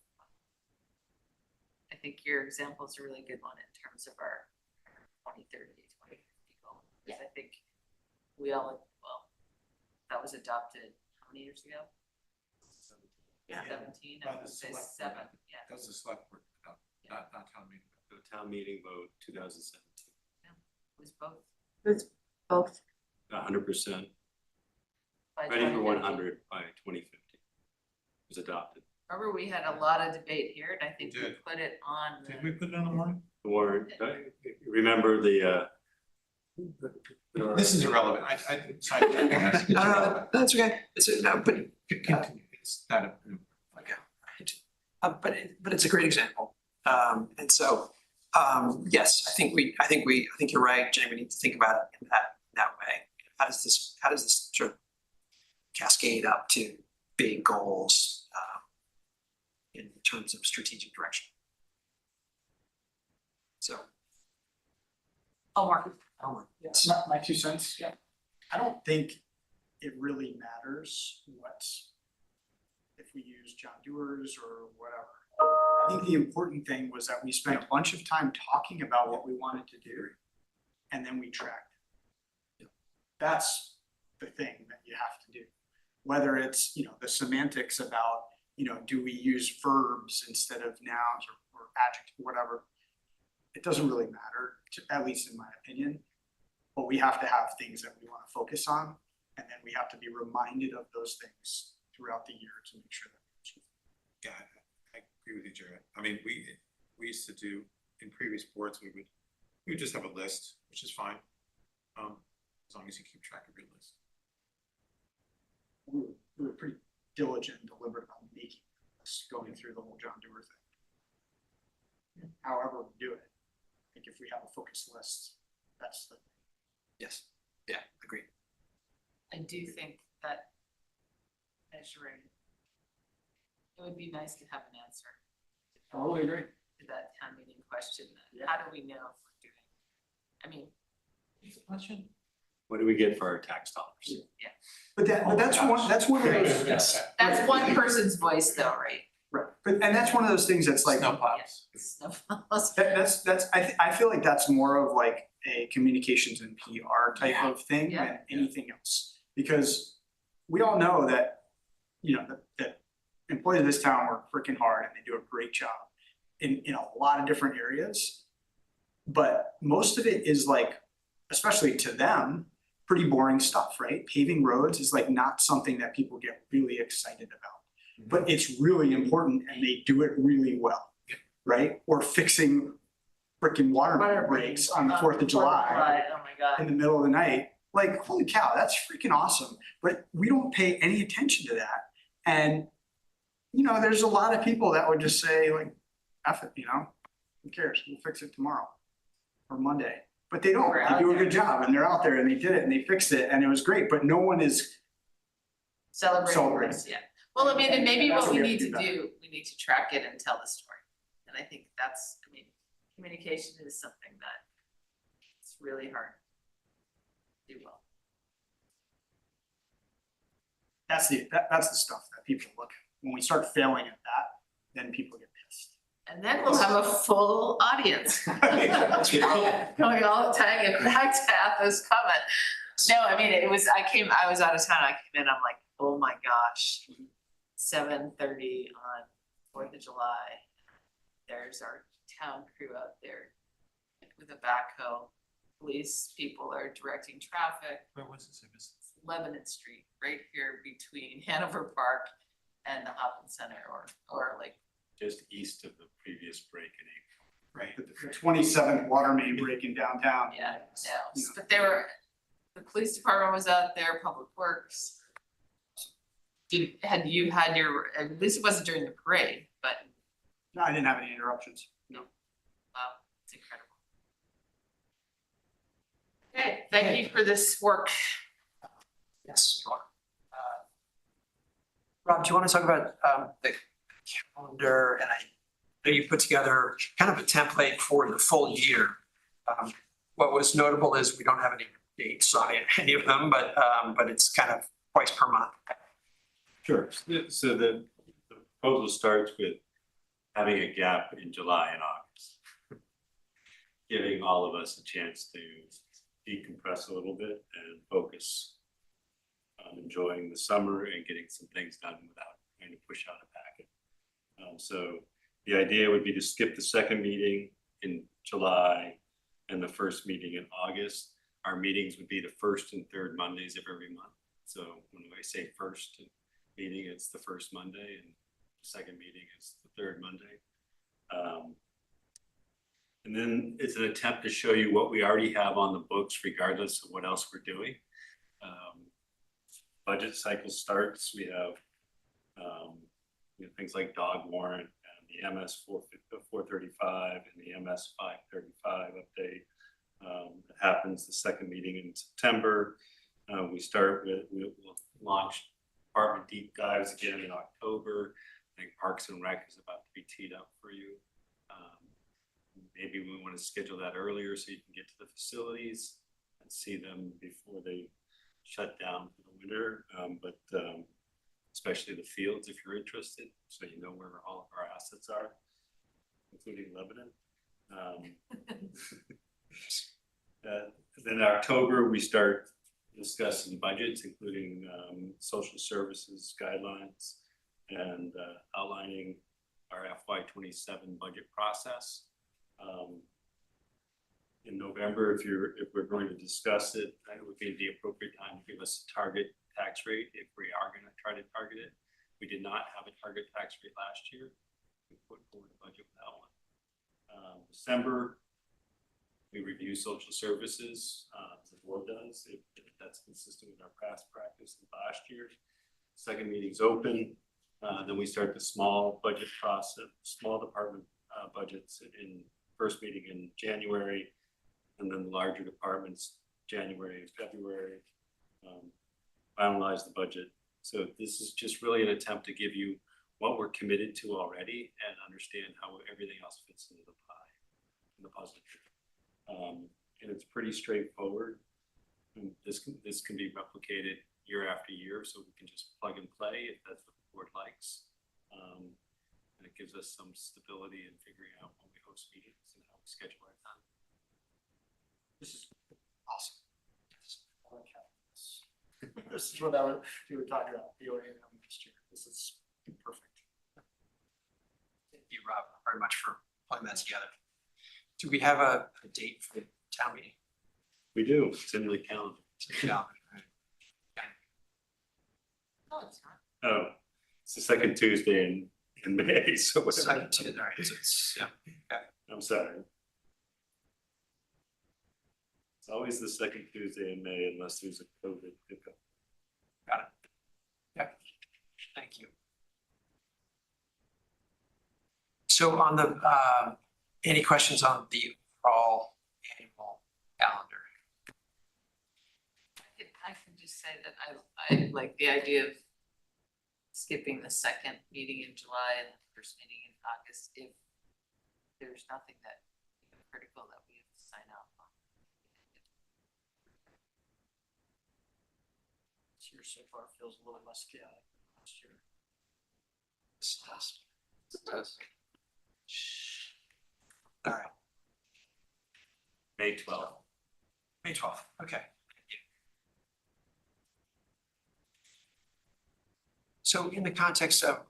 K: I think your example is a really good one in terms of our 2030, 2050 goal. Because I think we all, that was adopted how many years ago?
D: Yeah.
K: 17, I would say 7, yeah.
H: That was the select board, not town meeting.
F: The town meeting vote 2017,
K: It was both.
C: It's both.
F: 100%,
K: By
F: ready for
K: 2050.
F: 100 by 2050 was adopted.
K: Remember, we had a lot of debate here, and I think
H: We
K: we
H: did.
K: put it on
H: Did
K: the,
H: we put it on the warrant?
F: The warrant, remember the,
H: This is irrelevant.
D: No, that's okay. But
H: Continue. It's not
D: okay. But it's a great example. And so, yes, I think you're right, Jane. We need to think about it in that way. How does this sort of cascade up to big goals in terms of strategic direction? So.
K: Mark.
D: Yes.
A: My 2 cents, yeah. I don't think it really matters if we use John Dewars or whatever. I think the important thing was that we spent a bunch of time talking about what we wanted to do, and then we tracked it. That's the thing that you have to do. Whether it's, the semantics about, do we use verbs instead of nouns or adjectives, whatever. It doesn't really matter, at least in my opinion. But we have to have things that we want to focus on, and then we have to be reminded of those things throughout the year to make sure that we achieve.
H: Yeah, I agree with you, Jared. I mean, we used to do, in previous boards, we would just have a list, which is fine. As long as you keep track of your list.
A: We were pretty diligent and deliberate about making this, going through the whole John Dewar thing. However we do it, I think if we have a focused list, that's the.
D: Yes. Yeah. Agreed.
K: I do think that measuring, it would be nice to have an answer.
A: Totally agree.
K: To that town meeting question, how do we know if we're doing, I mean.
H: Question?
F: What do we get for our tax dollars?
A: But that's one of those.
D: Yes.
K: That's one person's voice though, right?
A: Right, and that's one of those things that's like.
H: Snowplows.
K: Snowballs.
A: I feel like that's more of like a communications and PR type of thing
K: Yeah.
A: than anything else. Because we all know that, that employees of this town work freaking hard and they do a great job in a lot of different areas. But most of it is like, especially to them, pretty boring stuff, right? Paving roads is like not something that people get really excited about. But it's really important and they do it really well, right? Or fixing freaking water breaks on the 4th of July
K: Oh my God.
A: in the middle of the night. Like, holy cow, that's freaking awesome. But we don't pay any attention to that. And, there's a lot of people that would just say like, F it, who cares? We'll fix it tomorrow or Monday. But they don't.
K: We're
A: They
K: out
A: do a
K: there.
A: good job and they're out there and they did it and they fixed it and it was great. But no one is
K: Celebrating
A: Celebrating.
K: words, yeah. Well, I mean, and maybe
A: That's
K: what we
A: what we
K: need
A: have
K: to
A: to do
K: do, we need to track it and tell the story. And I think that's, I mean, communication is something that it's really hard to do well.
A: That's the stuff that people look at. When we start failing at that, then people get pissed.
K: And then we'll have a full audience. Going all tagging back to Athos comment. No, I mean, I was out of town, I came in, I'm like, oh my gosh. 7:30 on 4th of July. There's our town crew out there with a backhoe. Police people are directing traffic.
H: Where was this? I missed it.
K: Lebanon Street, right here between Hanover Park and the Hopkins Center, or like,
F: Just east of the previous break in April.
A: Right. The 27th water main break in downtown.
K: yeah,
A: Yeah.
K: no, but the police department was out there, Public Works. Had you had your, at least it wasn't during the parade, but
A: No, I didn't have any interruptions.
K: wow, it's incredible. Okay, thank you for this work.
D: Yes, you are. Rob, do you want to talk about the calendar? And I know you put together kind of a template for the full year. What was notable is we don't have any dates on any of them, but it's kind of twice per month.
F: Sure. So the proposal starts with having a gap in July and August. Giving all of us a chance to decompress a little bit and focus on enjoying the summer and getting some things done without trying to push out a packet. So the idea would be to skip the second meeting in July and the first meeting in August. Our meetings would be the first and third Mondays of every month. So when I say first meeting, it's the first Monday, and the second meeting is the third Monday. And then it's an attempt to show you what we already have on the books, regardless of what else we're doing. Budget cycle starts, we have things like dog warrant and the MS 435 and the MS 535 update. It happens the second meeting in September. We'll launch department deep dives again in October. I think Parks and Rec is about to be teed up for you. Maybe we want to schedule that earlier so you can get to the facilities and see them before they shut down for the winter. But especially the fields, if you're interested, so you know where all of our assets are, including Lebanon. Then in October, we start discussing budgets, including social services guidelines and outlining our FY27 budget process. In November, if we're going to discuss it, it would be the appropriate time to give us a target tax rate if we are going to try to target it. We did not have a target tax rate last year. We put forward a budget without one. December, we review social services, as the board does, if that's consistent with our past practice in last year. Second meeting's open. Then we start the small budget process, small department budgets in first meeting in January, and then the larger departments, January and February, finalize the budget. So this is just really an attempt to give you what we're committed to already and understand how everything else fits into the pie, in the puzzle. And it's pretty straightforward. And this can be replicated year after year, so we can just plug and play if that's what the board likes. And it gives us some stability in figuring out when we host meetings and how we schedule our time.
A: This is awesome. Yes, I like how this is what we were talking about, the OAM next year. This is perfect.
D: Thank you, Rob, very much for putting that together. Do we have a date for the town meeting?
F: We do, it's in the calendar.
D: Yeah.
K: No, it's not.
F: Oh, it's the second Tuesday in May, so whatever.
D: Second Tuesday, all right, so it's, yeah.
F: I'm sorry. It's always the second Tuesday in May unless there's a COVID hiccup.
D: Got it. Yeah, thank you. So on the, any questions on the overall annual calendar?
K: I can just say that I like the idea of skipping the second meeting in July and the first meeting in August if there's nothing that critical that we have to sign off on.
D: This year so far feels a little less chaotic than last year. It does. All right,
F: May 12th.
D: May 12th, okay. Thank you. So in the context of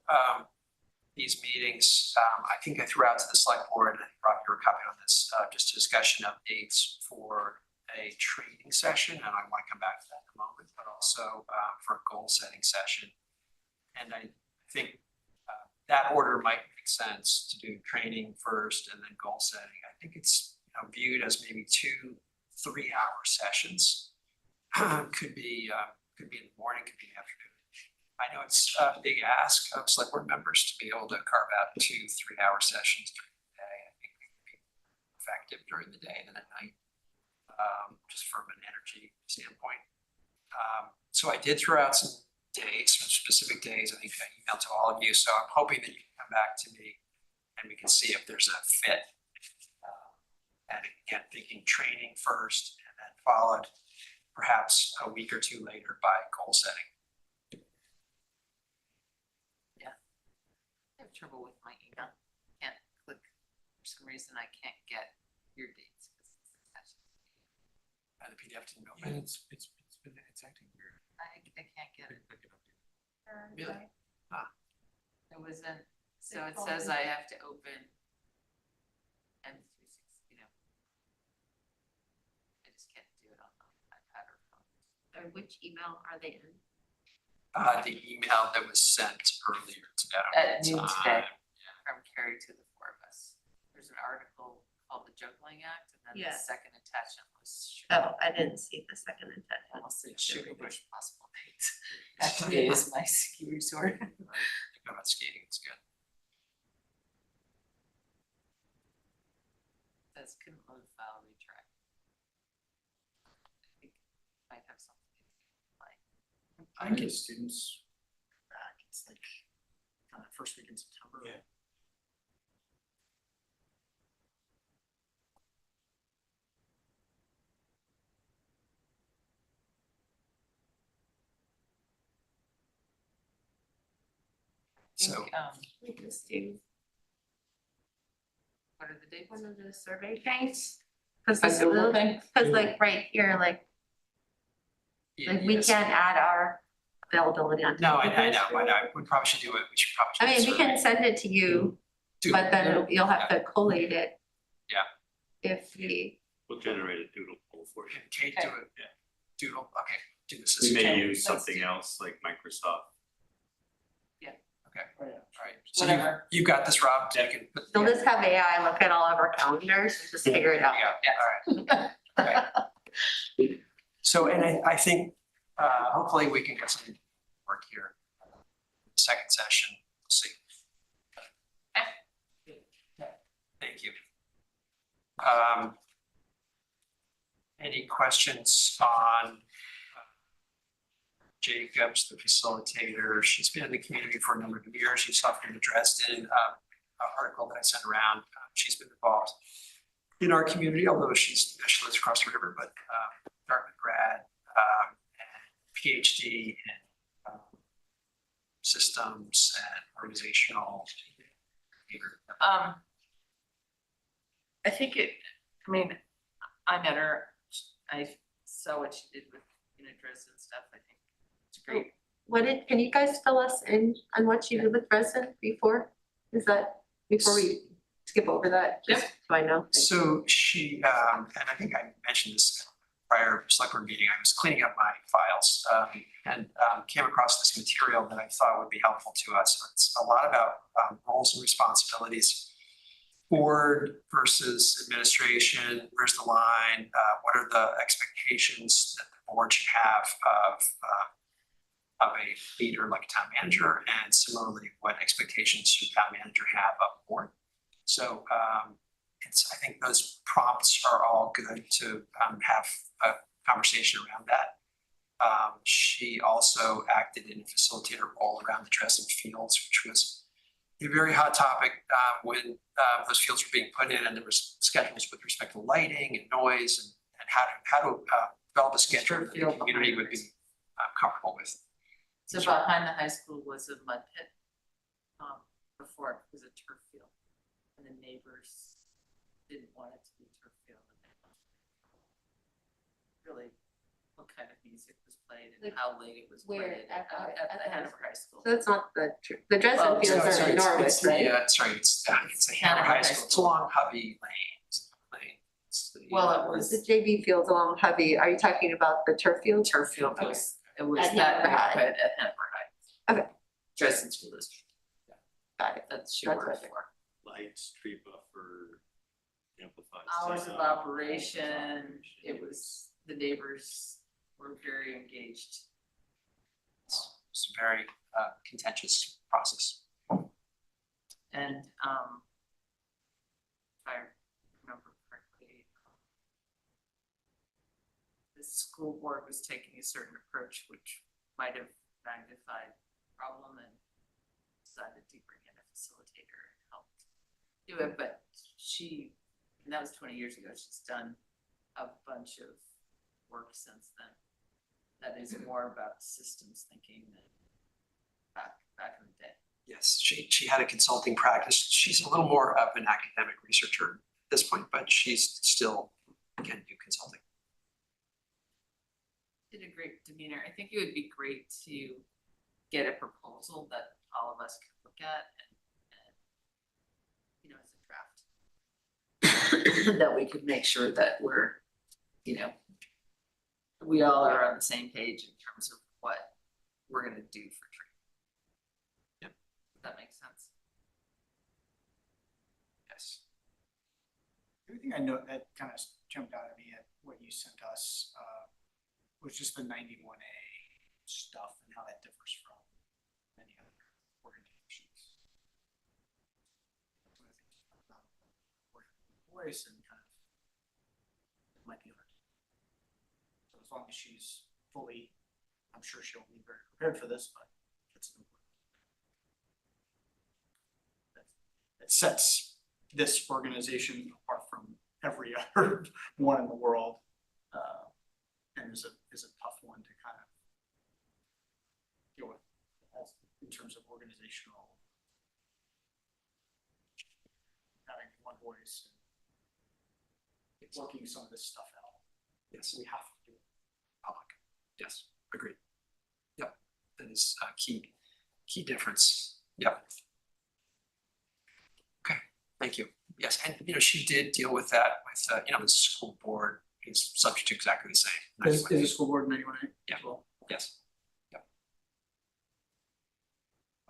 D: these meetings, I think I threw out to the select board, and I brought your copy on this, just a discussion of dates for a training session, and I want to come back to that in a moment, but also for a goal setting session. And I think that order might make sense to do training first and then goal setting. I think it's viewed as maybe 2 3-hour sessions. Could be in the morning, could be in the afternoon. I know it's a big ask of select board members to be able to carve out 2 3-hour sessions during the day. I think it could be effective during the day than at night, just from an energy standpoint. So I did throw out some dates, some specific days. I think I emailed to all of you. So I'm hoping that you can come back to me and we can see if there's a fit. And again, thinking training first and then followed perhaps a week or 2 later by goal setting.
K: I have trouble with my email. Can't click, for some reason I can't get your dates. 'Cause it's attached.
D: The PDF didn't
H: Yeah,
D: open.
H: it's acting weird.
K: I can't get it.
H: Pick it up.
D: Really?
K: It wasn't, so it says I have to open M360, I just can't do it on the iPad or phone.
C: Or which email are they in?
D: The email that was sent earlier today.
K: At noon today, from Carrie to the 4 of us. There's an article called the Juggling Act, and then
C: Yeah.
K: the second attachment was.
C: Oh, I didn't see the second intent.
K: I'll say sugar bush possible dates. That today is my ski resort.
D: Think about skating, it's good.
K: Says couldn't load file retry. I think might have something to do with like.
D: I get students, it's like first week in September.
H: Yeah.
D: So
C: We just do
K: What are the dates?
C: one of the survey things. Cause
K: I
C: this,
K: do one thing.
C: cause like right here, like we
D: yes.
C: can't add our availability on.
D: No,
C: top of
D: I
C: this.
D: know, we probably should do it, we should probably.
C: I
D: do
C: mean,
D: the
C: we can
D: survey.
C: send it to you,
D: Do-
C: but then you'll have to collate it.
D: Yeah.
C: If we,
F: We'll generate a doodle poll for you.
D: Kate, do it,
F: Yeah.
D: doodle, okay, do this as
F: We
D: a
F: may
D: table.
F: use something else like Microsoft.
D: Okay, all right. So you,
K: Whatever.
D: you got this, Rob, you can put.
C: they'll just have AI look at all of our calendars and just figure it out.
D: Yeah, all right. Okay. So, and I think, hopefully we can get some work here. Second session, we'll see. Thank you. Any questions on Jacobs, the facilitator? She's been in the community for a number of years. You saw from the Dresden article that I sent around. She's been involved in our community, although she lives across the river, but Dartmouth grad, and PhD in systems and organizational behavior.
K: I think I met her, I saw what she did with Dresden stuff, I think it's great.
C: Can you guys fill us in on what you did with Dresden before? Is that, before we skip over that, just so I know?
D: So she, and I think I mentioned this prior select board meeting, I was cleaning up my files, and came across this material that I thought would be helpful to us. It's a lot about roles and responsibilities. Board versus administration, where's the line? What are the expectations that the board should have of a leader like a town manager? And similarly, what expectations should town manager have of the board? So I think those prompts are all good to have a conversation around that. She also acted in a facilitator role around the Dresden Fields, which was a very hot topic when those fields were being put in, and there was schedules with respect to lighting and noise and how to develop a schedule that the community would be comfortable with.
K: So behind the high school was a mud pit. Before it was a turf field. And the neighbors didn't want it to be turf field. Really, what kind of music was played and
C: Like,
K: how late it was
C: where?
K: played
C: At the
K: at the
C: high
K: Hanover High School.
C: So it's not the Dresden
K: Well,
C: Fields are in Norwich,
D: it's the,
C: right?
D: sorry, it's the Hanover High School. It's along Hovey Lane. It's the,
K: Well, it was
C: The JV fields along Hovey, are you talking about the turf field?
K: turf field, it was
C: At
K: that
C: Hanover High.
K: neighborhood at Hanover High.
C: Okay.
K: Dresden School District,
C: Got it.
K: that's she
C: That's
K: worked
C: perfect.
K: for.
F: Lights, tree buffer, amplified.
K: Hours of
F: sound.
K: operation, it was, the neighbors were very engaged.
D: It's a very contentious process.
K: And, if I remember correctly, the school board was taking a certain approach, which might have magnified the problem and decided to bring in a facilitator and help do it, but and that was 20 years ago, she's done a bunch of work since then. That is more about systems thinking than back in the day.
D: Yes, she had a consulting practice. She's a little more of an academic researcher at this point, but she's still can do consulting.
K: Did a great demeanor. I think it would be great to get a proposal that all of us could look at and as a draft. That we could make sure that we're, we all are on the same page in terms of what we're gonna do for tree.
D: Yep.
K: Does that make sense?
D: Yes.
A: Everything I know that kind of jumped out at me at what you sent us was just the 91A stuff and how that differs from many other organizations. One of the things about voice and kind of might be hard. So as long as she's fully, I'm sure she'll be very prepared for this, but it's important. That sets this organization apart from every other one in the world, and is a tough one to kind of deal with in terms of organizational, having one voice, and working some of this stuff out.
D: Yes.
A: We have to do it.
D: Public. Yes, agreed. Yep, that is a key difference. Yep. Okay, thank you. Yes, and she did deal with that with the school board is subject to exactly the same.
A: Is the school board in any way?
D: Yeah.
A: Well,
D: Yes. Yep.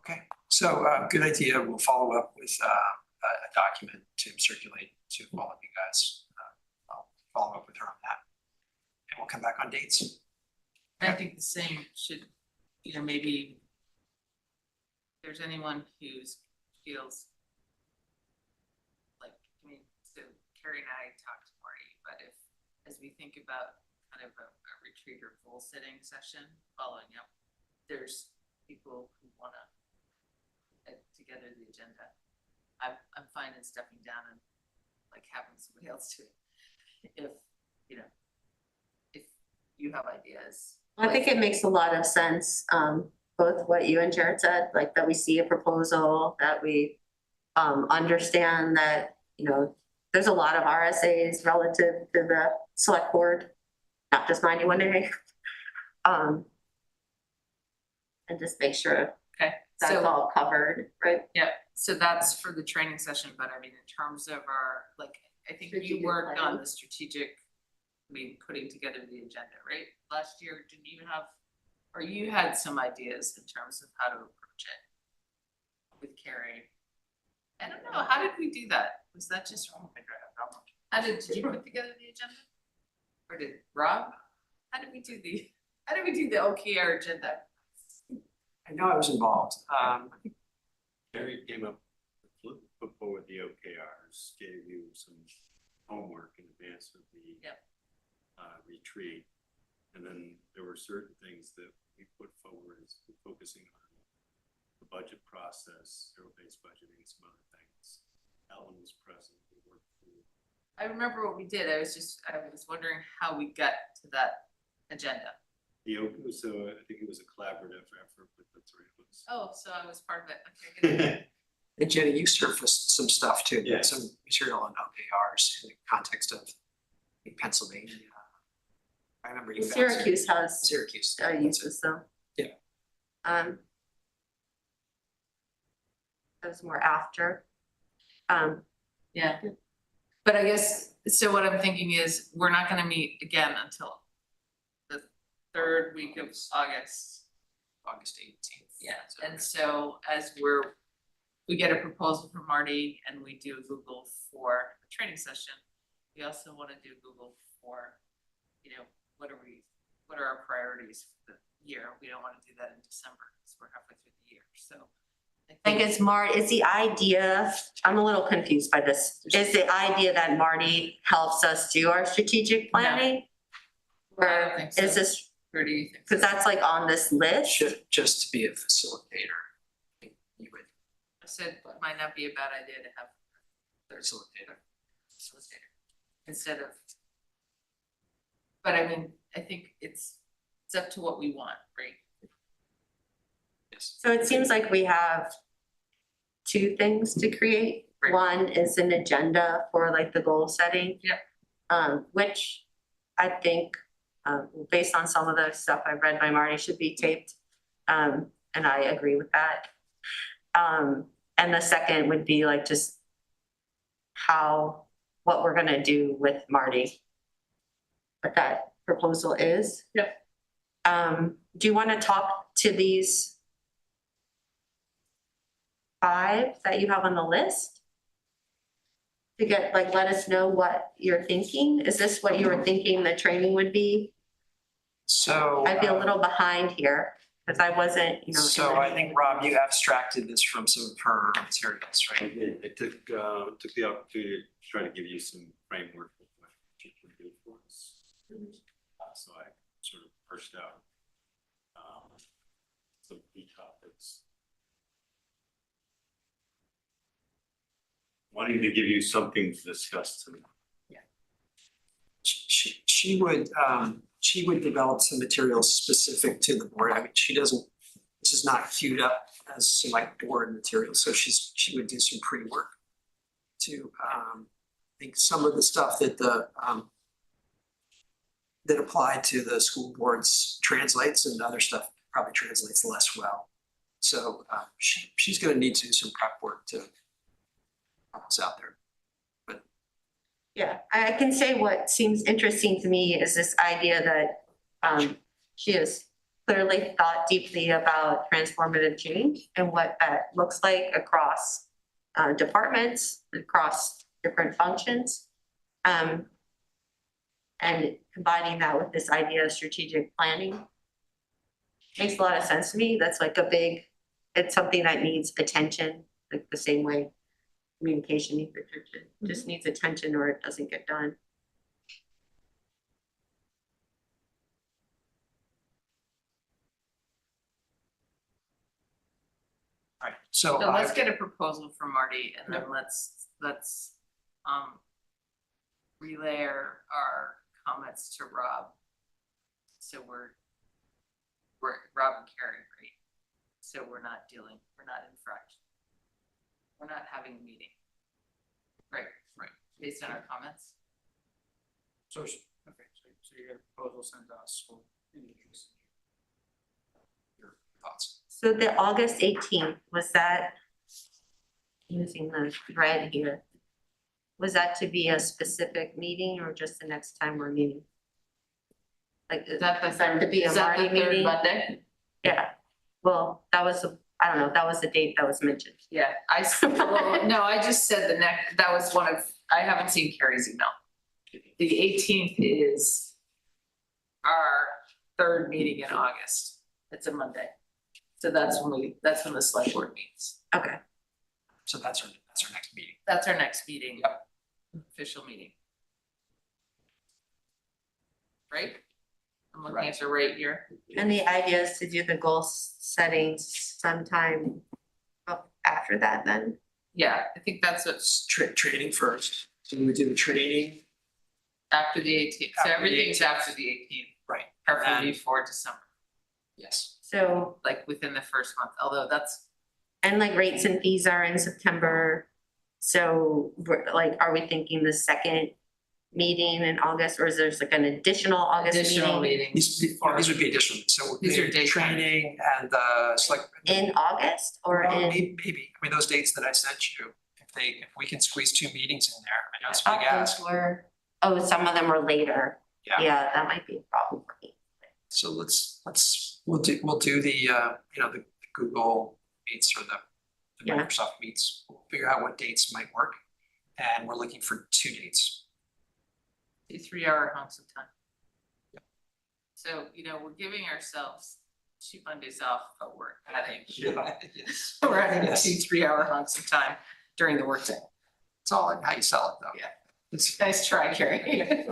D: Okay, so good idea. We'll follow up with a document to circulate to all of you guys. I'll follow up with her on that. And we'll come back on dates.
K: I think the same should, maybe if there's anyone who's feels like, so Carrie and I talked to Marty, but as we think about kind of a retreat or goal setting session following up, there's people who wanna put together the agenda. I'm fine in stepping down and like having somebody else do it. If you have ideas.
C: I think it makes a lot of sense, both what you and Jared said, like that we see a proposal, that we understand that, there's a lot of RSAs relative to the select board, not just 91A. And just make sure
K: Okay,
C: that's
K: so,
C: all covered, right?
K: yeah, so that's for the training session, but I mean, in terms of our, I think you
C: Strategic
K: worked on
C: planning.
K: the strategic, putting together the agenda, right? Last year, didn't you have, or you had some ideas in terms of how to approach it with Carrie? I don't know, how did we do that? Was that just, did you put together the agenda? Or did Rob? How did we do the OKR agenda?
D: I know I was involved.
F: Terry came up, put forward the OKRs, gave you some homework in advance of the
K: Yep.
F: Retreat. And then there were certain things that we put forward as focusing on the budget process, zero-based budgeting, and some other things. Alan was present, we worked through.
K: I remember what we did, I was wondering how we got to that agenda.
F: So I think it was a collaborative effort with the three of us.
K: Oh, so I was part of it, okay, good.
D: And Jenny, you surfaced some stuff too,
F: Yes.
D: some material on OKRs in the context of Pennsylvania. I remember you. found some-
C: Syracuse has
D: Syracuse.
C: uses them.
D: Yeah.
C: That was more after.
K: Yeah. But I guess, so what I'm thinking is, we're not gonna meet again until the third week of August.
D: August 18th.
K: Yeah, and so as we get a proposal from Marty and we do Google for a training session, we also wanna do Google for, what are our priorities for the year? We don't wanna do that in December, because we're halfway through the year, so.
C: I think it's is the idea, I'm a little confused by this, is the idea that Marty helps us do our strategic planning?
K: I don't
C: Or
K: think so.
C: is this,
K: Where do you think?
C: because that's like on this list?
D: Just to be a facilitator. I think you would
K: I said, it might not be a bad idea to have
D: facilitator.
K: instead of. But I mean, I think it's up to what we want, right?
D: Yes.
C: So it seems like we have two things to create.
K: Right.
C: One is an agenda for like the goal setting.
K: Yep.
C: Which I think, based on some of the stuff I've read by Marty, should be taped. And I agree with that. And the second would be like just what we're gonna do with Marty. What that proposal is.
K: Yep.
C: Do you wanna talk to these 5 that you have on the list? To get, like, let us know what you're thinking. Is this what you were thinking the training would be?
D: So.
C: I feel a little behind here, because I wasn't, in
D: So
C: the-
D: I think, Rob, you abstracted this from some of her materials,
F: I
D: right?
F: did, I took the opportunity to try to give you some framework of what you can do for us. So I sort of parsed out some key topics. Wanting to give you something to discuss tonight.
D: She would develop some materials specific to the board. I mean, this is not queued up as select board material, so she would do some pre-work to, I think some of the stuff that that apply to the school boards translates, and other stuff probably translates less well. So she's gonna need to do some prep work to help us out there.
C: Yeah, I can say what seems interesting to me is this idea that she has clearly thought deeply about transformative change and what that looks like across departments, across different functions. And combining that with this idea of strategic planning makes a lot of sense to me. That's like it's something that needs attention, like the same way communication needs attention, just needs attention or it doesn't get done.
D: All right, so
K: So let's get a proposal from Marty and then let's relay our comments to Rob. So we're Rob and Carrie, right? So we're not in fraction. We're not having a meeting. Right, based on our comments.
A: So you get a proposal sent to us, we'll introduce
D: your thoughts.
C: So the August 18th, was that, using the thread here, was that to be a specific meeting or just the next time we're meeting? Like,
K: Is that the third,
C: to be a
K: is that the
C: Marty
K: third
C: meeting?
K: Monday?
C: Yeah, well, that was, I don't know, that was the date that was mentioned.
K: Yeah, no, I just said that was I haven't seen Carrie's email. The 18th is our third meeting in August. It's a Monday. So that's when the select board meets.
C: Okay.
D: So that's our next meeting.
K: That's our next meeting.
D: Yep.
K: Official meeting. Right? I'm looking at the right here.
C: And the idea is to do the goal setting sometime after that then?
K: Yeah, I think that's what's
D: Training first, so we do the training,
K: after the 18th, so
D: After the
K: everything's
D: 18th.
K: after the 18th,
D: right,
K: preferably
D: And-
K: before December,
D: yes.
C: So,
K: like within the first month, although that's,
C: and like rates and fees are in September. So we're like, are we thinking the second meeting in August, or is there like an additional August
K: additional
C: meeting?
K: meetings.
D: These would be additional, so
K: These are
D: the
K: daytime.
D: training and select.
C: In August or
D: Well,
C: in?
D: maybe, I mean, those dates that I sent you, if we can squeeze 2 meetings in there, I know it's a big
C: Oh,
D: ask.
C: those were- oh, some of them were later.
D: Yeah.
C: Yeah, that might be a problem for me.
D: So we'll do the, the Google Meets or the
C: Yeah.
D: Microsoft Meets. We'll figure out what dates might work. And we're looking for 2 dates.
K: 3-hour hunks of time. So, we're giving ourselves 2 Mondays off, but we're adding,
D: Yes.
K: we're adding
D: Yes.
K: 2 3-hour hunks of time during the workday.
D: It's all in how you sell it though.
K: Yeah.
D: It's,
K: Nice try, Carrie.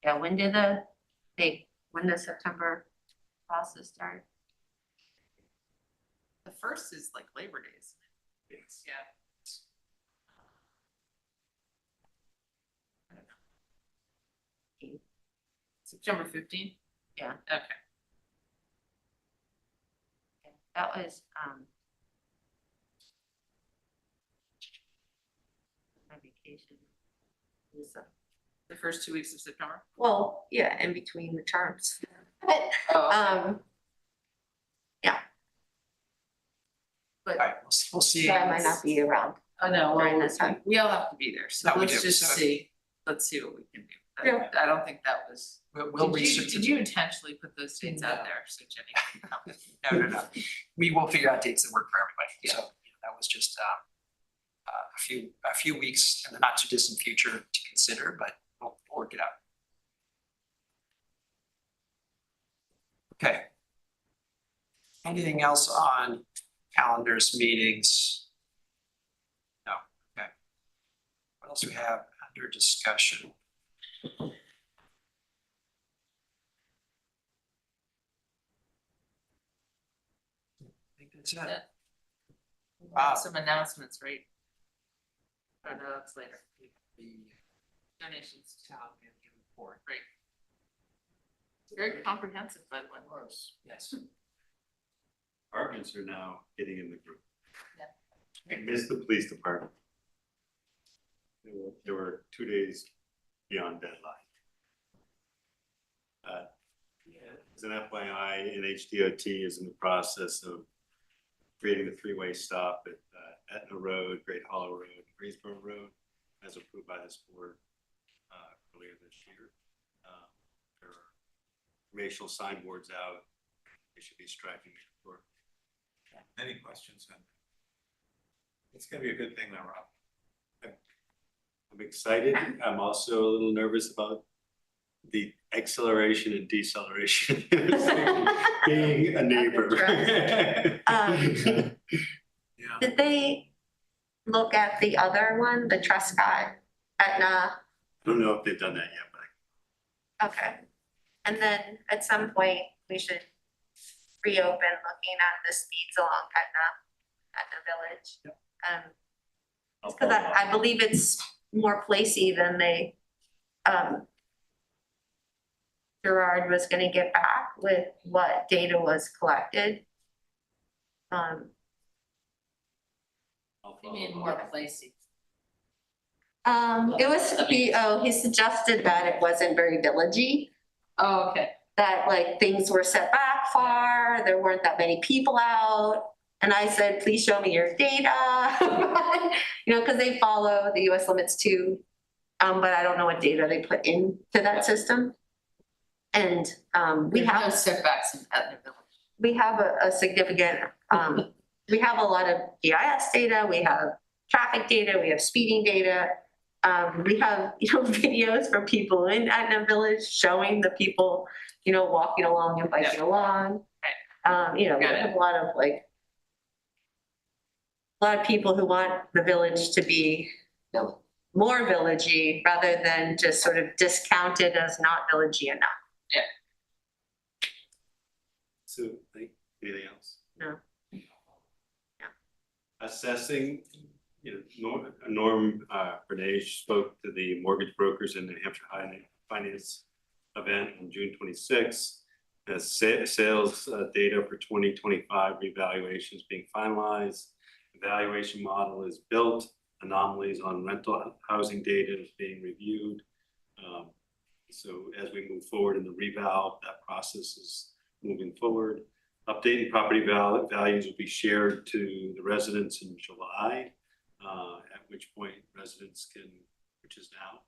C: Yeah, when does September process start?
K: The first is like Labor Day, isn't it?
D: it's,
K: Yeah. September 15th?
C: Yeah.
K: Okay.
C: That was, my vacation. It was,
K: The first 2 weeks of September?
C: well, yeah, in between the terms.
K: Oh,
C: Um,
D: all right, we'll see.
C: so I might not be around.
K: Oh, no,
C: during
K: well,
C: this time.
K: we all have to be there, so
D: No, we
K: let's
D: do,
K: just
D: so-
K: see, let's see what we can do.
C: Yeah.
K: I don't think that was,
D: We'll
K: did you,
D: research.
K: did you intentionally put those dates out
D: No.
K: there, so Jenny can come?
D: No. We will figure out dates that work for everybody.
K: Yeah.
D: So that was just a few weeks in the not too distant future to consider, but we'll work it out. Okay. Anything else on calendars, meetings? No, okay. What else do we have under discussion? I think that's it. Wow.
K: Some announcements, right? Oh, no, that's later.
D: The
K: Donations,
D: town manager report.
K: right. Very comprehensive, by the way.
D: Yes.
F: Departments are now getting in the group.
K: Yeah.
F: I missed the police department. There were 2 days beyond deadline. As an FYI, NHDOT is in the process of creating a 3-way stop at Etna Road, Great Hollow Road, Greensboro Road, as approved by this board earlier this year. There are informational signboards out. They should be striking it for.
H: Any questions? It's gonna be a good thing though, Rob.
F: I'm excited. I'm also a little nervous about the acceleration and deceleration. Being a neighbor.
H: Yeah.
C: Did they look at the other one, the Trescott, Etna?
F: I don't know if they've done that yet, but
C: Okay. And then at some point, we should reopen looking at the speeds along Etna Village.
F: I'll
C: Because
F: follow up.
C: I believe it's more placey than they, Gerard was gonna get back with what data was collected.
F: I'll
K: You
F: follow
K: mean
F: up.
K: more placey.
C: It was, he suggested that it wasn't very villagey,
K: Oh, okay.
C: that like things were set back far, there weren't that many people out. And I said, please show me your data. Because they follow the US limits too. But I don't know what data they put into that system. And we
K: There's no
C: have,
K: setbacks in Etna Village.
C: we have a significant, we have a lot of GIS data, we have traffic data, we have speeding data. We have, videos from people in Etna Village showing the people, walking along and biking along. We
K: Got it.
C: have a lot of people who want the village to be, more villagey rather than just sort of discounted as not villagey enough.
F: So, anything else?
C: No.
F: Assessing, Norm Bernay spoke to the mortgage brokers in the New Hampshire Finance event on June 26th. As sales data for 2025 revaluations being finalized, evaluation model is built, anomalies on rental housing data is being reviewed. So as we move forward in the reval, that process is moving forward. Updating property values will be shared to the residents in July, at which point residents can, which is now,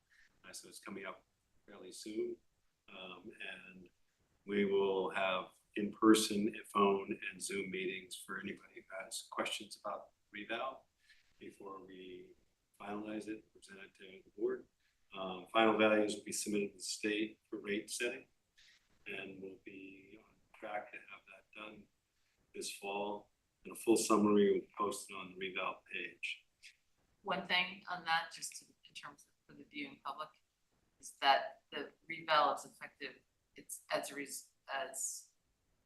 F: so it's coming up fairly soon. And we will have in-person, phone, and Zoom meetings for anybody who has questions about reval before we finalize it, present it to the board. Final values will be submitted to the state for rate setting, and we'll be on track to have that done this fall. And a full summary will be posted on the reval page.
K: One thing on that, just in terms of for the viewing public, is that the reval is effective, it's as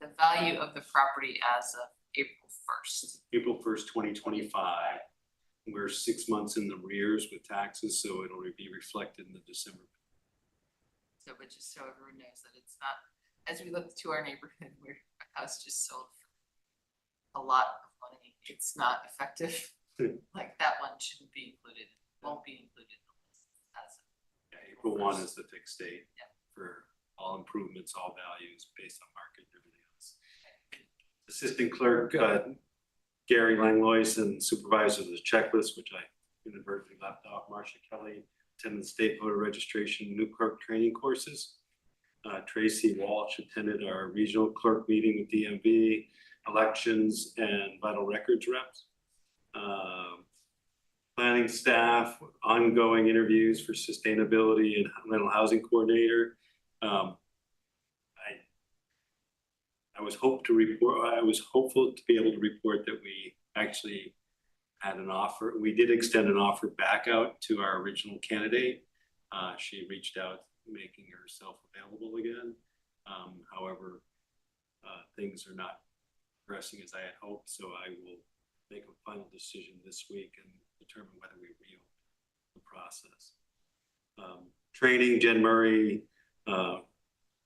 K: the value of the property as of April 1st.
F: April 1st, 2025. We're 6 months in the rears with taxes, so it'll be reflected in the December.
K: So, but just so everyone knows that it's not, as we look to our neighborhood where a house just sold for a lot of money, it's not effective. Like that one shouldn't be included, won't be included in the list as of.
F: Yeah, April 1 is the fixed date
K: Yeah.
F: for all improvements, all values based on market and everything else. Assistant clerk, Gary Langlois, and supervisor of the checklist, which I inadvertently left off, Marcia Kelly, attended state voter registration, new clerk training courses. Tracy Walsh attended our regional clerk meeting with DMV, elections, and vital records reps. Planning staff, ongoing interviews for sustainability and rental housing coordinator. I was hopeful to be able to report that we actually had an offer. We did extend an offer back out to our original candidate. She reached out, making herself available again. However, things are not progressing as I had hoped, so I will make a final decision this week and determine whether we reopen the process. Training, Jen Murray,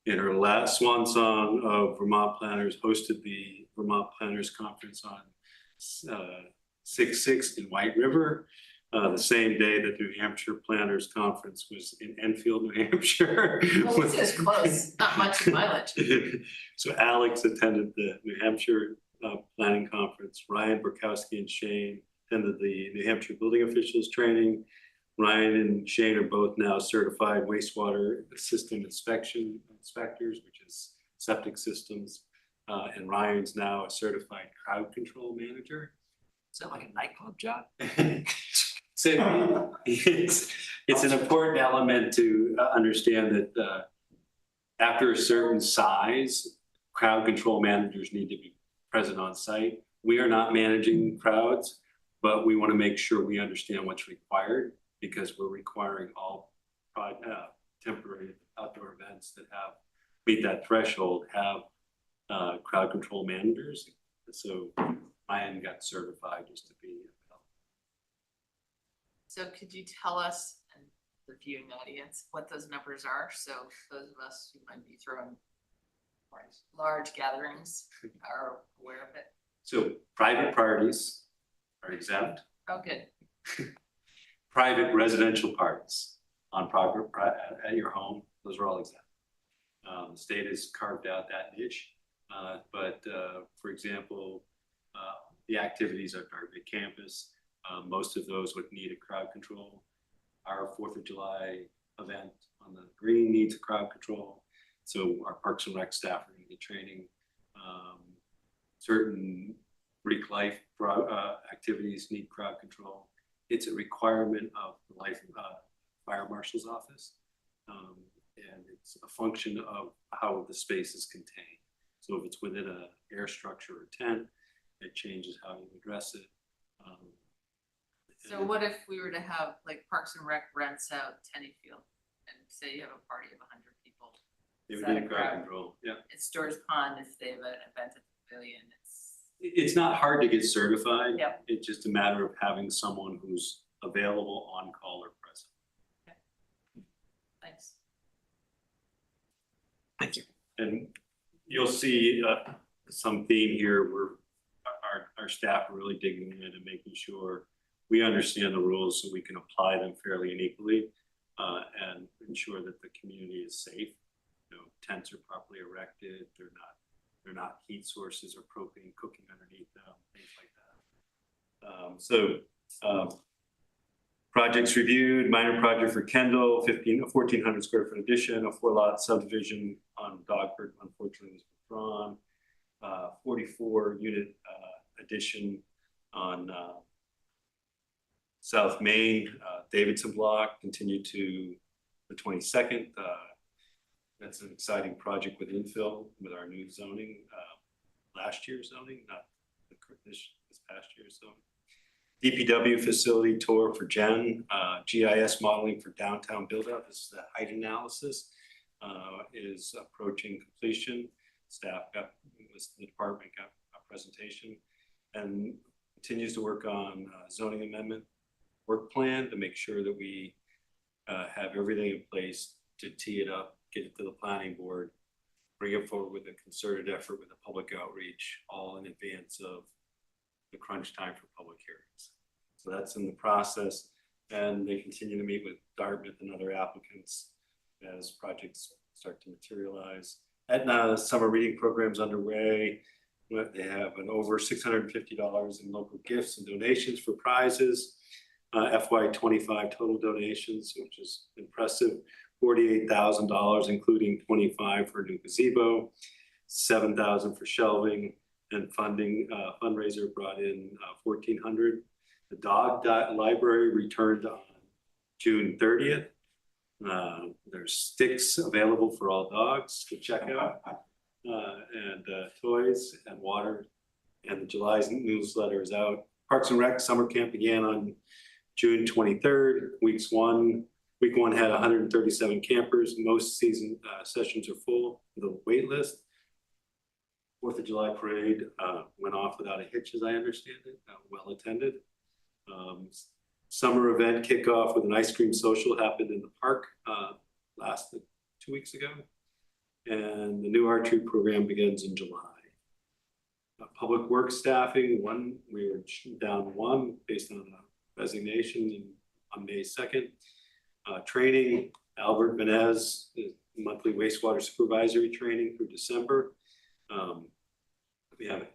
F: in her last swan song of Vermont Planners, hosted the Vermont Planners Conference on 6/6 in White River, the same day that New Hampshire Planners Conference was in Enfield, New Hampshire.
K: Well, this is close, not much mileage.
F: So Alex attended the New Hampshire Planning Conference. Ryan Burkowski and Shane attended the New Hampshire Building Officials Training. Ryan and Shane are both now certified wastewater system inspectors, which is septic systems. And Ryan's now a certified crowd control manager.
D: Is that like a nightclub job?
F: So it's an important element to understand that after a certain size, crowd control managers need to be present on site. We are not managing crowds, but we want to make sure we understand what's required, because we're requiring all temporary outdoor events that meet that threshold have crowd control managers. So Ryan got certified just to be.
K: So could you tell us, and the viewing audience, what those numbers are? So those of us who might be throwing large gatherings are aware of it.
F: So private parties are exempt.
K: Oh, good.
F: Private residential parties on private at your home, those are all exempt. The state has carved out that niche, but for example, the activities at our big campus, most of those would need a crowd control. Our 4th of July event on the green needs a crowd control. So our Parks and Rec staff are going to get training. Certain Greek life activities need crowd control. It's a requirement of the fire marshal's office. And it's a function of how the space is contained. So if it's within an air structure or tent, it changes how you address it.
K: So what if we were to have like Parks and Rec rents out Tenny Field and say you have a party of 100 people?
F: It
K: Is
F: would
K: that
F: be
K: a
F: a crowd
K: crowd?
F: control, yeah.
K: It's Stores Pond if they have an event at the pavilion, it's.
F: It's not hard to get certified.
K: Yep.
F: It's just a matter of having someone who's available, on call or present.
K: Thanks.
D: Thank you.
F: And you'll see some theme here where our staff are really digging in and making sure we understand the rules so we can apply them fairly and equally and ensure that the community is safe. You know, tents are properly erected, they're not heat sources or propane cooking underneath them, things like that. Projects reviewed, minor project for Kendall, 1,400 square foot addition, a 4-lot subdivision on Dogford, unfortunately was withdrawn. 44 unit addition on South Main, Davidson Block, continued to the 22nd. That's an exciting project with infill with our new zoning, last year's zoning, not this past year's zoning. DPW facility tour for Jen, GIS modeling for downtown build-out. This is the height analysis is approaching completion. The department got a presentation and continues to work on zoning amendment work plan to make sure that we have everything in place to tee it up, get it to the planning board, bring it forward with a concerted effort with a public outreach, all in advance of the crunch time for public hearings. So that's in the process, and they continue to meet with Dartmouth and other applicants as projects start to materialize. Aetna summer reading programs underway. They have an over $650 in local gifts and donations for prizes. FY25 total donations, which is impressive. $48,000, including $25,000 for a new gazebo, $7,000 for shelving, and funding. Fundraiser brought in $1,400. The dog library returned on June 30th. There's sticks available for all dogs to check out, and toys and water. And the July's newsletter is out. Parks and Rec summer camp began on June 23rd. Week one had 137 campers. Most season sessions are full. The wait list. 4th of July parade went off without a hitch, as I understand it. Well attended. Summer event kickoff with an ice cream social happened in the park lasted 2 weeks ago. And the new archery program begins in July. Public works staffing, we were down one based on a resignation on May 2nd. Training, Albert Venez, monthly wastewater supervisory training through December. We have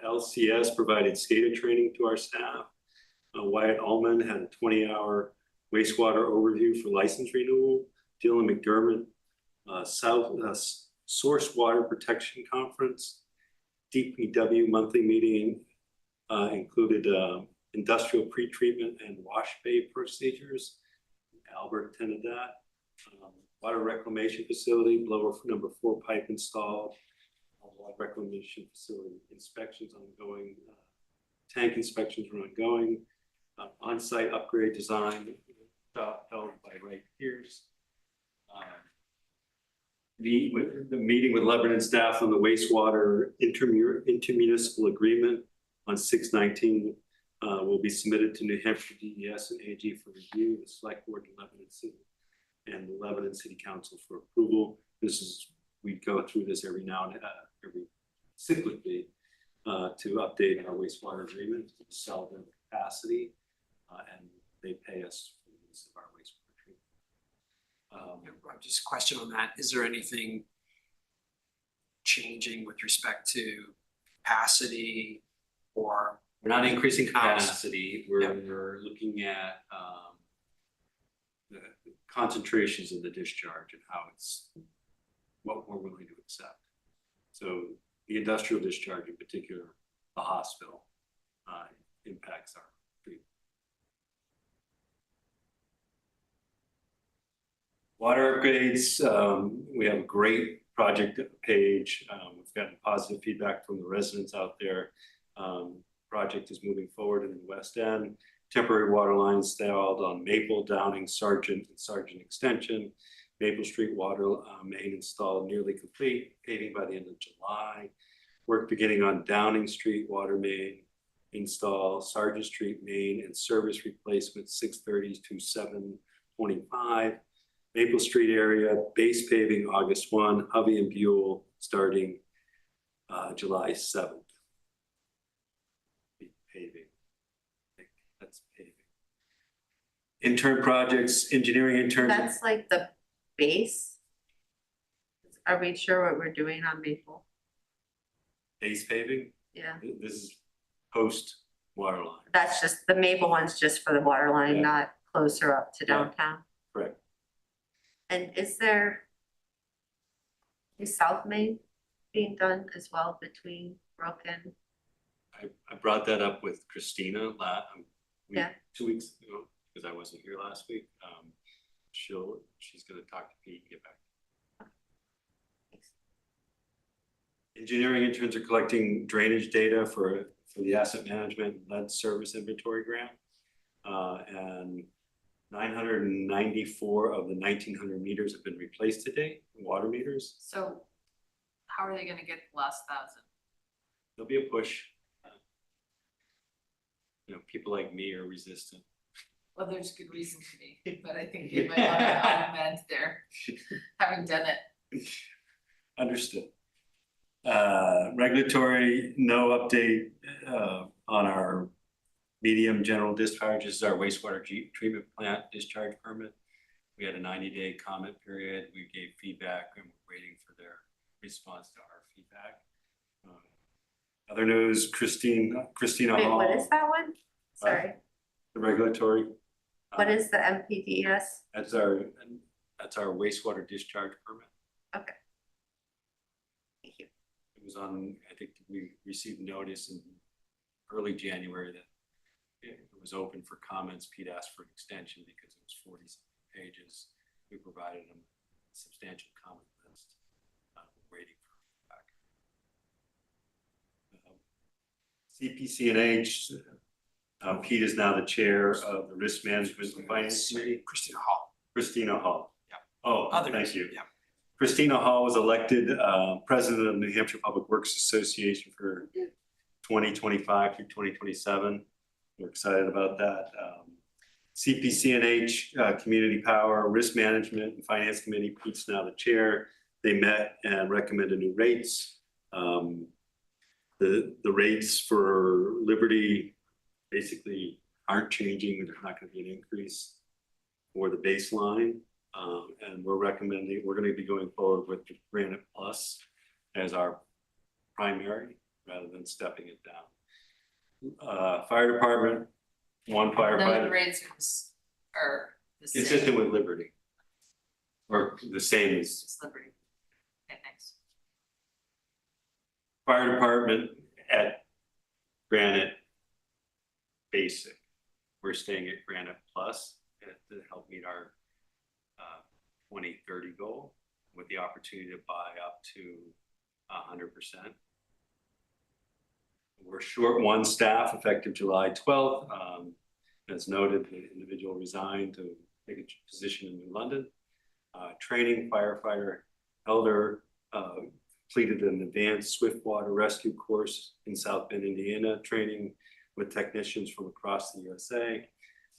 F: LCS provided SCADA training to our staff. Wyatt Ullman had a 20-hour wastewater overview for license renewal. Dylan McDermott, Source Water Protection Conference. DPW monthly meeting included industrial pretreatment and wash bay procedures. Albert attended that. Water reclamation facility, blower number 4 pipe installed. Water reclamation facility inspections ongoing. Tank inspections are ongoing. On-site upgrade design held by Wright Pierce. The meeting with Lebanon staff on the wastewater intermunicipal agreement on 6/19 will be submitted to New Hampshire DES and AG for review, the Selectboard and Lebanon City and the Lebanon City Council for approval. We go through this every now and every cyclically to update our wastewater agreement, to sell their capacity, and they pay us for the use of our wastewater treatment.
D: Just a question on that. Is there anything changing with respect to capacity or?
F: We're not increasing
D: House.
F: capacity. We're looking at the concentrations of the discharge and what we're willing to accept. So the industrial discharge in particular, the hospital, impacts our treatment. Water upgrades, we have a great project page. We've gotten positive feedback from the residents out there. Project is moving forward in the West End. temporary water line installed on Maple, Downing, Sargent, and Sargent Extension. Maple Street water main installed nearly complete, paving by the end of July. Work beginning on Downing Street water main install, Sargent Street main and service replacement 6:30 to 7:25. Maple Street area base paving August 1, Hovey and Buell starting July 7th. Paving. That's paving. Intern projects, engineering interns.
C: That's like the base. Are we sure what we're doing on Maple?
F: Base paving.
C: Yeah,
F: This is post water line.
C: that's just, the Maple one's just for the water line,
F: Yeah.
C: not closer up to
F: Yeah.
C: downtown.
F: Correct.
C: And is South Main being done as well between Brook and?
F: I brought that up with Christina
C: Yeah.
F: 2 weeks ago, because I wasn't here last week. She's gonna talk to Pete and get back. Engineering interns are collecting drainage data for the asset management lead service inventory grant. And 994 of the 1,900 meters have been replaced to date, water meters.
K: So how are they gonna get the last 1,000?
F: There'll be a push. People like me are resistant.
K: Well, there's good reason to be, but I think they might wanna augment their, having done it.
F: Understood. Regulatory, no update on our medium general discharge. This is our wastewater treatment plant discharge permit. We had a 90-day comment period. We gave feedback and we're waiting for their response to our feedback. Other news, Christina
C: Wait,
F: Hall.
C: what is that one? Sorry,
F: The regulatory.
C: what is the MPDES?
F: That's our wastewater discharge permit.
C: Okay. Thank you.
F: It was on, I think we received notice in early January that it was open for comments. Pete asked for an extension because it was 40-something pages. We provided him a substantial comment list. We're waiting for feedback. CPC&H, Pete is now the chair of the Risk Management and Finance Committee.
D: Christina Hall.
F: Christina Hall.
D: Yeah.
F: Oh,
D: Others,
F: thank you.
D: yeah.
F: Christina Hall was elected president of the New Hampshire Public Works Association for 2025 through 2027. We're excited about that. CPC&H, Community Power, Risk Management and Finance Committee, Pete's now the chair. They met and recommended new rates. The rates for Liberty basically aren't changing. There's not going to be an increase for the baseline. And we're going to be going forward with the Granite Plus as our primary rather than stepping it down. Fire department, one
K: Those
F: firefighter,
K: rates are the same.
F: consistent with Liberty. Or the same as
K: It's Liberty. Okay, thanks.
F: fire department at Granite Basic. We're staying at Granite Plus to help meet our 2030 goal with the opportunity to buy up to 100%. We're short one staff effective July 12th. As noted, the individual resigned to take a position in New London. Training firefighter Elder completed an advanced swiftwater rescue course in South Bend, Indiana, training with technicians from across the USA.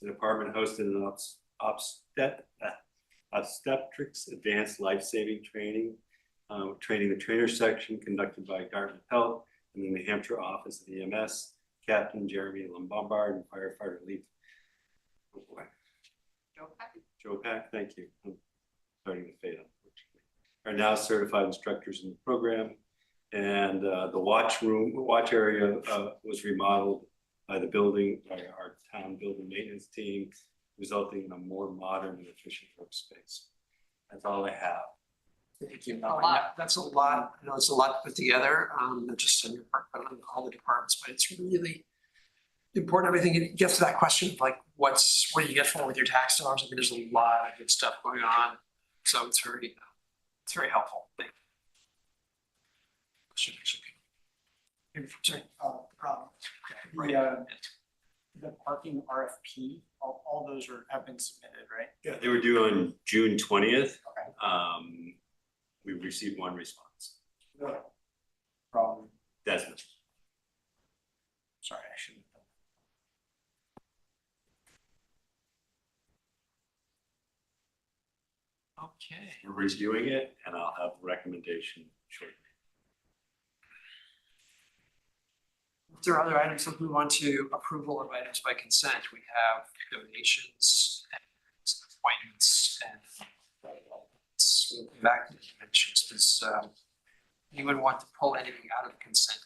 F: The department hosted an obstetrics advanced life-saving training, training the trainer section conducted by Dartmouth Health and the New Hampshire Office of EMS, Captain Jeremy Lombard and firefighter Leaf. Joe Pack, thank you. I'm starting to fade, unfortunately. Are now certified instructors in the program. And the watch area was remodeled by our town building maintenance team, resulting in a more modern and efficient workspace. That's all I have.
D: Thank you. That's a lot. I know it's a lot to put together, not just on your part, but on all the departments, but it's really important. I think it gets to that question of like, what do you get for with your tax dollars? I mean, there's a lot of good stuff going on. So it's very helpful. Thank you. Sorry.
A: problem.
D: Right.
A: the parking RFP, all those have been submitted, right?
F: Yeah, they were due on June 20th.
A: Okay.
F: We received one response.
A: From,
F: Desmond.
A: sorry, I shouldn't have done.
D: Okay.
F: We're reviewing it and I'll have a recommendation shortly.
D: If there are other items that we want to approval of items by consent, we have donations and appointments and we'll come back to the dimensions. Does anyone want to pull anything out of consent?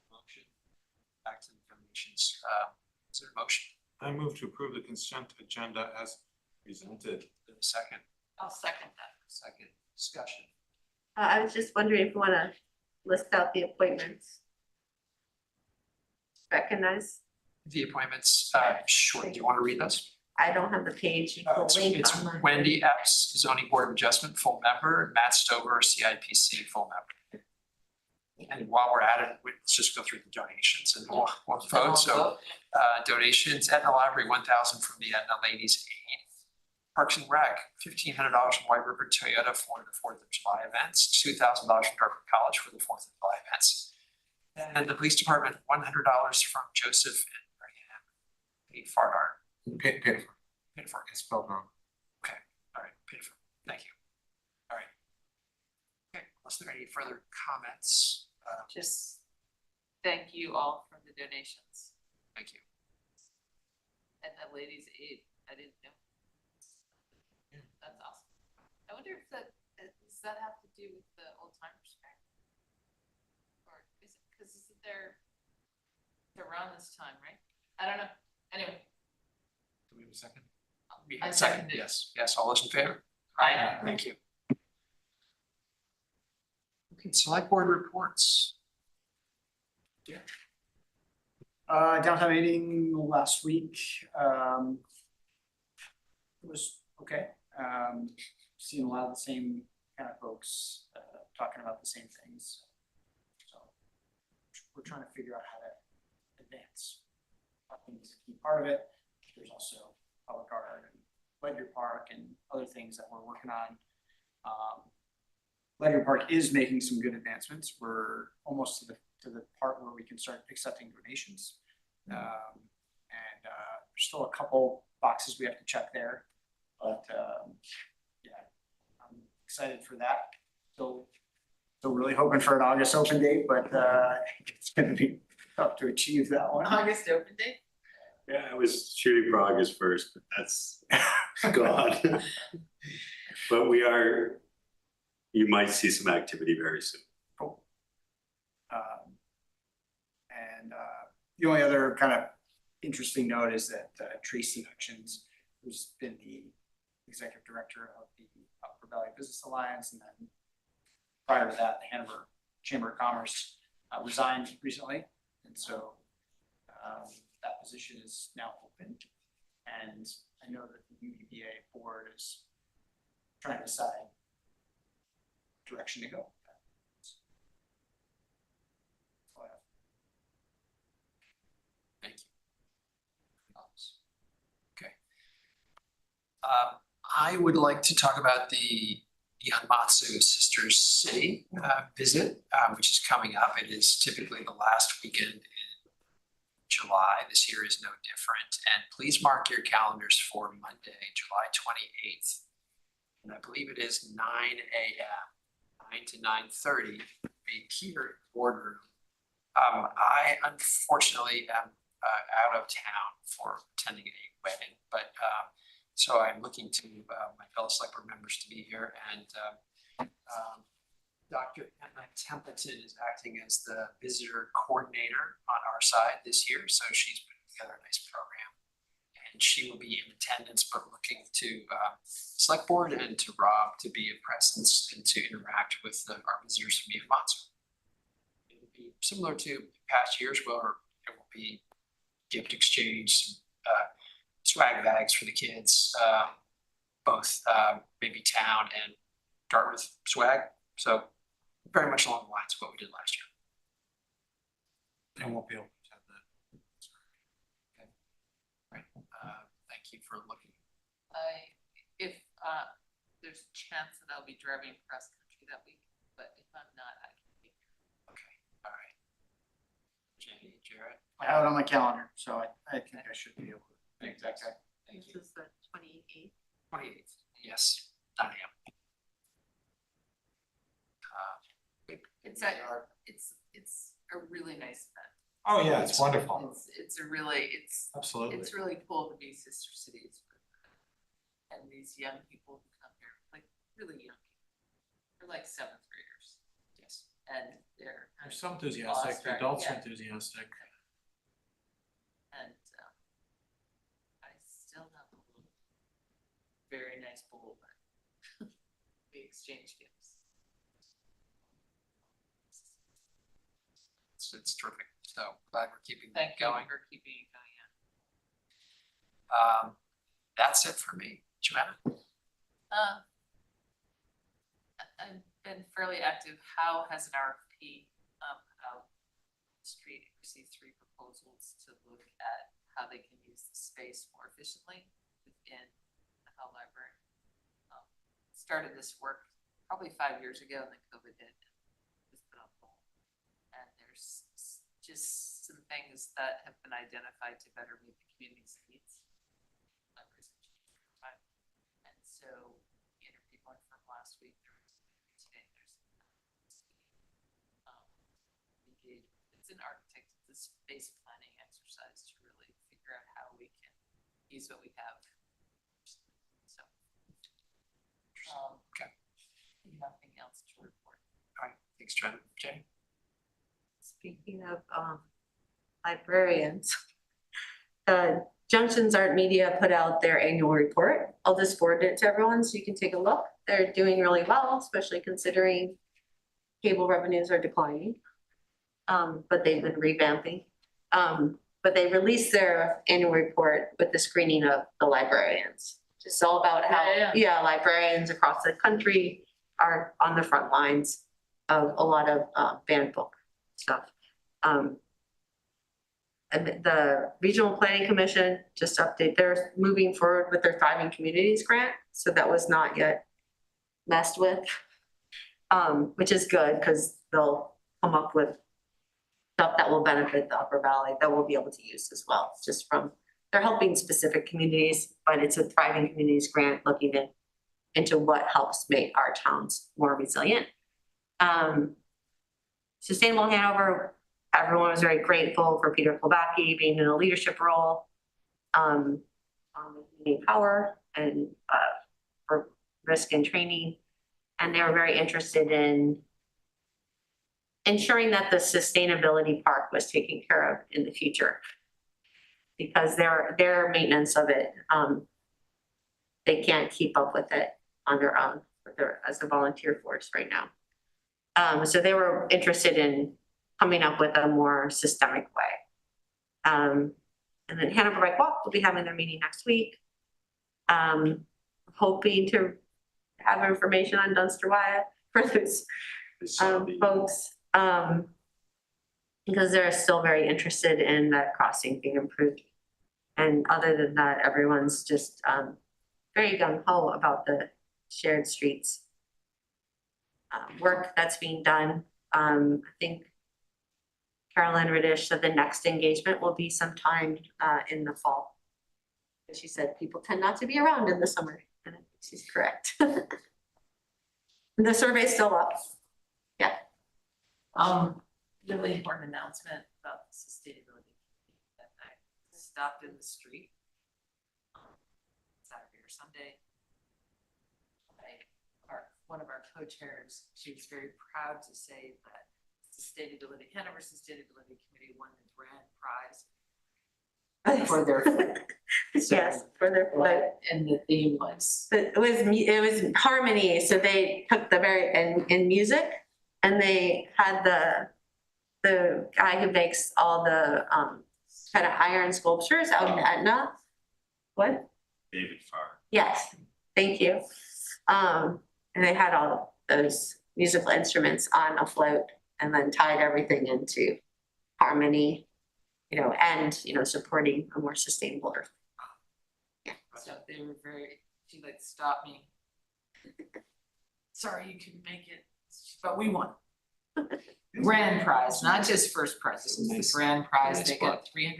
D: Motion, back to the donations. Is there a motion?
H: I move to approve the consent agenda as presented.
D: Second,
K: I'll second that.
D: second discussion.
C: I was just wondering if you wanna list out the appointments. Recognize,
D: The appointments, sure, do you want to read those?
C: I don't have the page.
D: It's Wendy Epps, zoning board of adjustment, full member, Matt Stover, CIPC, full member. And while we're at it, let's just go through the donations and we'll vote. So donations, Etna Library, 1,000 from the Etna Ladies Aid. Parks and Rec, $1,500 from White River Toyota for the 4th of July events, $2,000 from Dartmouth College for the 4th of July events. And the police department, $100 from Joseph and Marianne. Paid for art.
H: Paid for.
D: Paid for.
H: It's spelled wrong.
D: Okay, all right, paid for. Thank you. All right. Okay, unless there are any further comments,
K: Just thank you all for the donations.
D: thank you.
K: And the ladies' aid, I didn't know. That's awesome. I wonder if does that have to do with the old timers fair? Or is it, cause isn't there, it's around this time, right? I don't know. Anyway.
D: Do we have a second? We
K: I
D: have a second,
K: seconded.
D: yes, yes, all those in favor?
K: Aye.
D: Thank you. Okay, select board reports.
A: Downtown meeting last week, it was okay. Seeing a lot of the same kind of folks, talking about the same things. So we're trying to figure out how to advance. Parking is a key part of it. There's also public art and Ledyard Park and other things that we're working on. Ledyard Park is making some good advancements. We're almost to the part where we can start accepting donations. There's still a couple boxes we have to check there, but yeah, I'm excited for that. Still really hoping for an August open date, but it's gonna be tough to achieve that one.
K: August open date?
F: Yeah, I was shooting for August 1st, but that's gone. But you might see some activity very soon.
A: Cool. The only other kind of interesting note is that Tracy Hutchins, who's been the executive director of the Upper Valley Business Alliance, and then prior to that, the Hanover Chamber of Commerce, resigned recently. And so that position is now open. And I know that the UEBA board is trying to decide direction to go.
D: Thank you. Okay. I would like to talk about the Hanmatsu Sisters City visit, which is coming up. It is typically the last weekend in July. This year is no different. And please mark your calendars for Monday, July 28th. And I believe it is 9 a.m., 9 to 9:30, here at the boardroom. I unfortunately am out of town for attending a wedding, but so I'm looking to my fellow select board members to be here, and Dr. Anna Templeton is acting as the visitor coordinator on our side this year, so she's put together a nice program, and she will be in attendance, but looking to select board and to Rob to be a presence and to interact with our visitors from Hanmatsu. It will be similar to past years where it will be gift exchange, swag bags for the kids, both maybe town and Dartmouth swag. So very much along the lines of what we did last year.
H: I won't be able to attend that.
D: Right, thank you for looking.
K: If there's a chance that I'll be driving across country that week, but if I'm not, I can be here.
D: Okay, all right. Jenny, Jared?
A: I have it on my calendar, so I think I should be able to.
D: Thanks, okay. Thank you.
C: This is the 28th.
D: 28th, yes, 9 AM.
K: It's a really nice event.
H: Oh, yeah, it's wonderful.
K: It's
H: Absolutely.
K: it's really cool to be sister cities. And these young people who come here, like really young people, they're like seventh graders.
D: Yes.
K: And they're.
H: They're so enthusiastic, the adults are enthusiastic.
K: And I still have a little very nice bowl, but we exchange gifts.
D: It's terrific, so glad we're keeping that
K: Thank you
D: going.
K: for keeping it going, yeah.
D: That's it for me. Joanna?
K: I've been fairly active. How has an RFP out the street received 3 proposals to look at how they can use the space more efficiently within the Howe Library. Started this work probably 5 years ago, and then COVID hit and it was put on hold. And there's just some things that have been identified to better meet the community's needs. And so interviewed one from last week, there was today, engaged, it's an architect, it's a space planning exercise to really figure out how we can use what we have. So.
D: Okay.
K: Nothing else to report.
D: All right, thanks, Joanna. Jay?
C: Speaking of librarians, Junctions Art Media put out their annual report. I'll just forward it to everyone so you can take a look. They're doing really well, especially considering cable revenues are declining. But they've been revamping. But they released their annual report with the screening of the librarians. Just all about how,
K: Yeah.
C: Librarians across the country are on the front lines of a lot of banned book stuff. And the Regional Planning Commission just they're moving forward with their Thriving Communities grant, so that was not yet messed with. Which is good, because they'll come up with stuff that will benefit the Upper Valley that we'll be able to use as well, just from, they're helping specific communities, but it's a Thriving Communities grant looking into what helps make our towns more resilient. Sustainable Hanover, everyone was very grateful for Peter Kolbacki being in a leadership role on community power and for risk and training. And they were very interested in ensuring that the sustainability part was taken care of in the future. Because their maintenance of it, they can't keep up with it on their own as a volunteer force right now. So they were interested in coming up with a more systemic way. And then Hanover Bike Walk will be having their meeting next week. Hoping to have information on Dunster Wyatt for those folks. Because they're still very interested in that crossing being improved. And other than that, everyone's just very gung-ho about the shared streets work that's being done. I think Carolyn Radish said the next engagement will be sometime in the fall. She said people tend not to be around in the summer, and I think she's correct. The survey's still up. Yeah.
K: Really important announcement about sustainability. That I stopped in the street Saturday or Sunday. One of our co-chairs, she was very proud to say that Hanover Sustainability Committee won the grand prize for their food.
C: Yes, for their food.
K: And the theme was.
C: It was harmony, so they took the in music, and they had the guy who makes all the kind of iron sculptures out in Etna. What?
F: David Farr.
C: Yes, thank you. And they had all those musical instruments on a float and then tied everything into harmony, and, supporting a more sustainable earth.
K: So they were very, she like stopped me. Sorry, you couldn't make it, but we won. Grand prize, not just first prize, it was the grand prize, they got $300.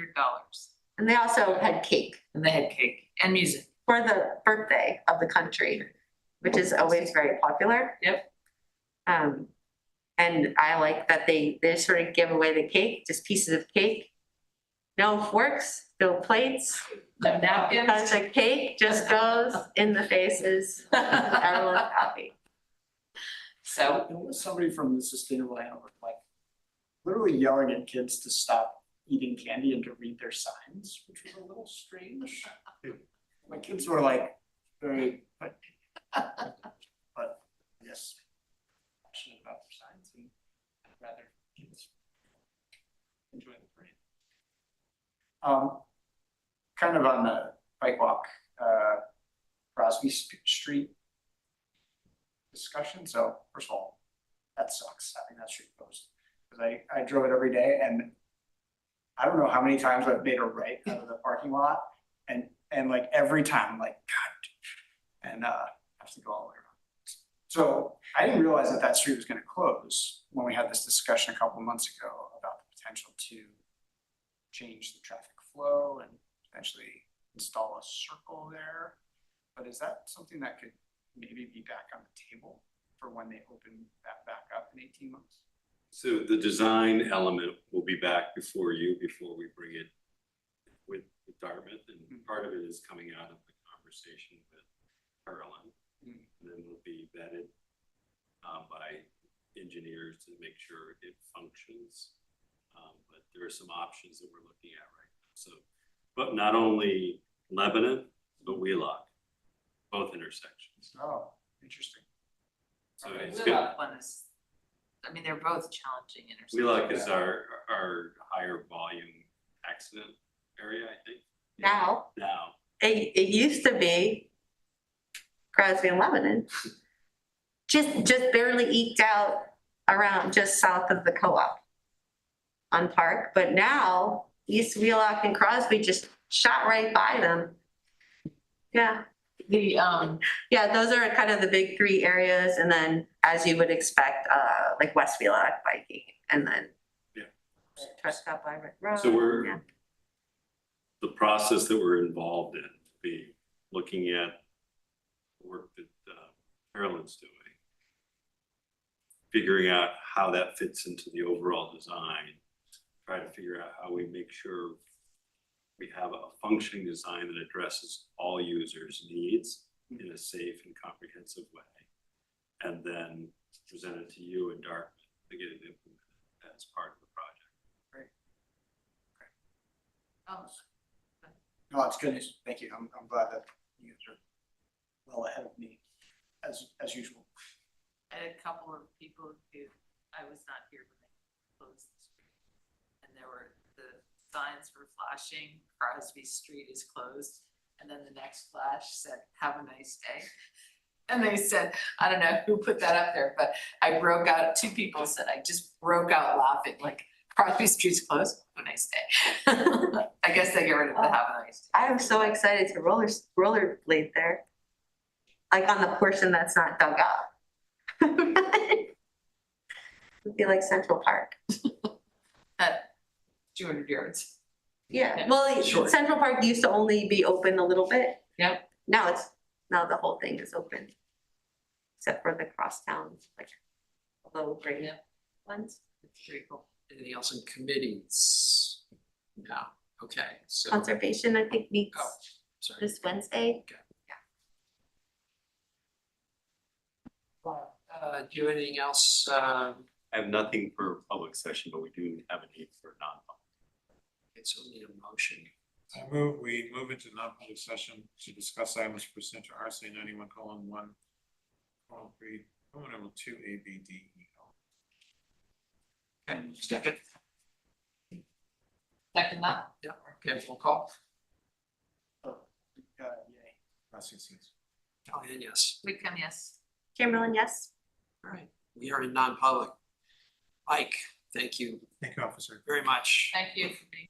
C: And they also had cake
K: And they had cake and music.
C: for the birthday of the country, which is always very popular.
K: Yep.
C: And I like that they sort of give away the cake, just pieces of cake. No forks, no plates,
K: No napkins.
C: because the cake just goes in the faces. Everyone's happy.
K: So,
A: There was somebody from the Sustainable Hanover, like, literally yelling at kids to stop eating candy and to read their signs, which was a little strange. My kids were like, very, but yes, passionate about their signs and I'd rather kids enjoy the parade. Kind of on the bike walk, Crosby Street discussion. So first of all, that sucks having that street closed. Because I drove it every day and I don't know how many times I've made a right out of the parking lot and like every time I'm like, God, and have to go all the way around. So I didn't realize that that street was gonna close when we had this discussion a couple of months ago about the potential to change the traffic flow and potentially install a circle there. But is that something that could maybe be back on the table for when they open that back up in 18 months?
F: So the design element will be back before we bring it with Dartmouth, and part of it is coming out of the conversation with Carolyn. And then will be vetted by engineers to make sure it functions. But there are some options that we're looking at right now. So, but not only Lebanon, but Wheelock, both intersections.
A: Oh, interesting.
F: So
K: the
F: it's good.
K: Wheelock one is, I mean, they're both challenging intersections.
F: Wheelock is our higher volume accident area, I think.
C: Now,
F: Now,
C: it used to be Crosby and Lebanon. Just barely eked out around just south of the co-op on Park, but now East Wheelock and Crosby just shot right by them. Yeah,
K: The,
C: yeah, those are kind of the big three areas, and then as you would expect, like West Wheelock biking, and then
F: Yeah.
C: Trescott by Road.
F: so
C: yeah.
F: the process that we're involved in, be looking at the work that Carolyn's doing, figuring out how that fits into the overall design, try to figure out how we make sure we have a functioning design that addresses all users' needs in a safe and comprehensive way. And then present it to you and Dartmouth to get it implemented as part of the project.
A: No, it's good news. Thank you. I'm glad that you guys are well ahead of me, as usual.
K: I had a couple of people who, I was not here when they closed the street. And the signs were flashing, Crosby Street is closed. And then the next flash said, have a nice day. And they said, I don't know who put that up there, but I broke out, two people said, I just broke out laughing, like, Crosby Street's closed, have a nice day. I guess they get rid of the have a nice day.
C: I am so excited to rollerblade there. Like on the portion that's not dug up. It'd be like Central Park.
K: At 200 yards.
C: Yeah,
K: Yeah,
C: well,
K: sure.
C: Central Park used to only be open a little bit.
K: Yep.
C: Now the whole thing is open. Except for the crosstown, like low grade
K: Yep.
C: ones.
K: It's pretty cool.
D: Anything else in committees? No, okay, so.
C: Conservation, I think, meets
D: Oh, sorry.
C: this Wednesday.
D: Do you have anything else?
F: I have nothing for public session, but we do have a need for non-public.
D: It's only a motion.
H: We move into non-public session to discuss items pursuant to RSA 91:1, 3, number 2, A, B, D, E, L.
D: Okay, second.
K: Second that.
D: Yeah, okay, full call.
A: Yay.
H: Yes, yes.
D: Diane, yes.
K: Wickham, yes.
C: Chamberlain, yes.
D: All right, we are in non-public. Mike, Thank you
H: Thank you, officer.
D: very much.
K: Thank you for being.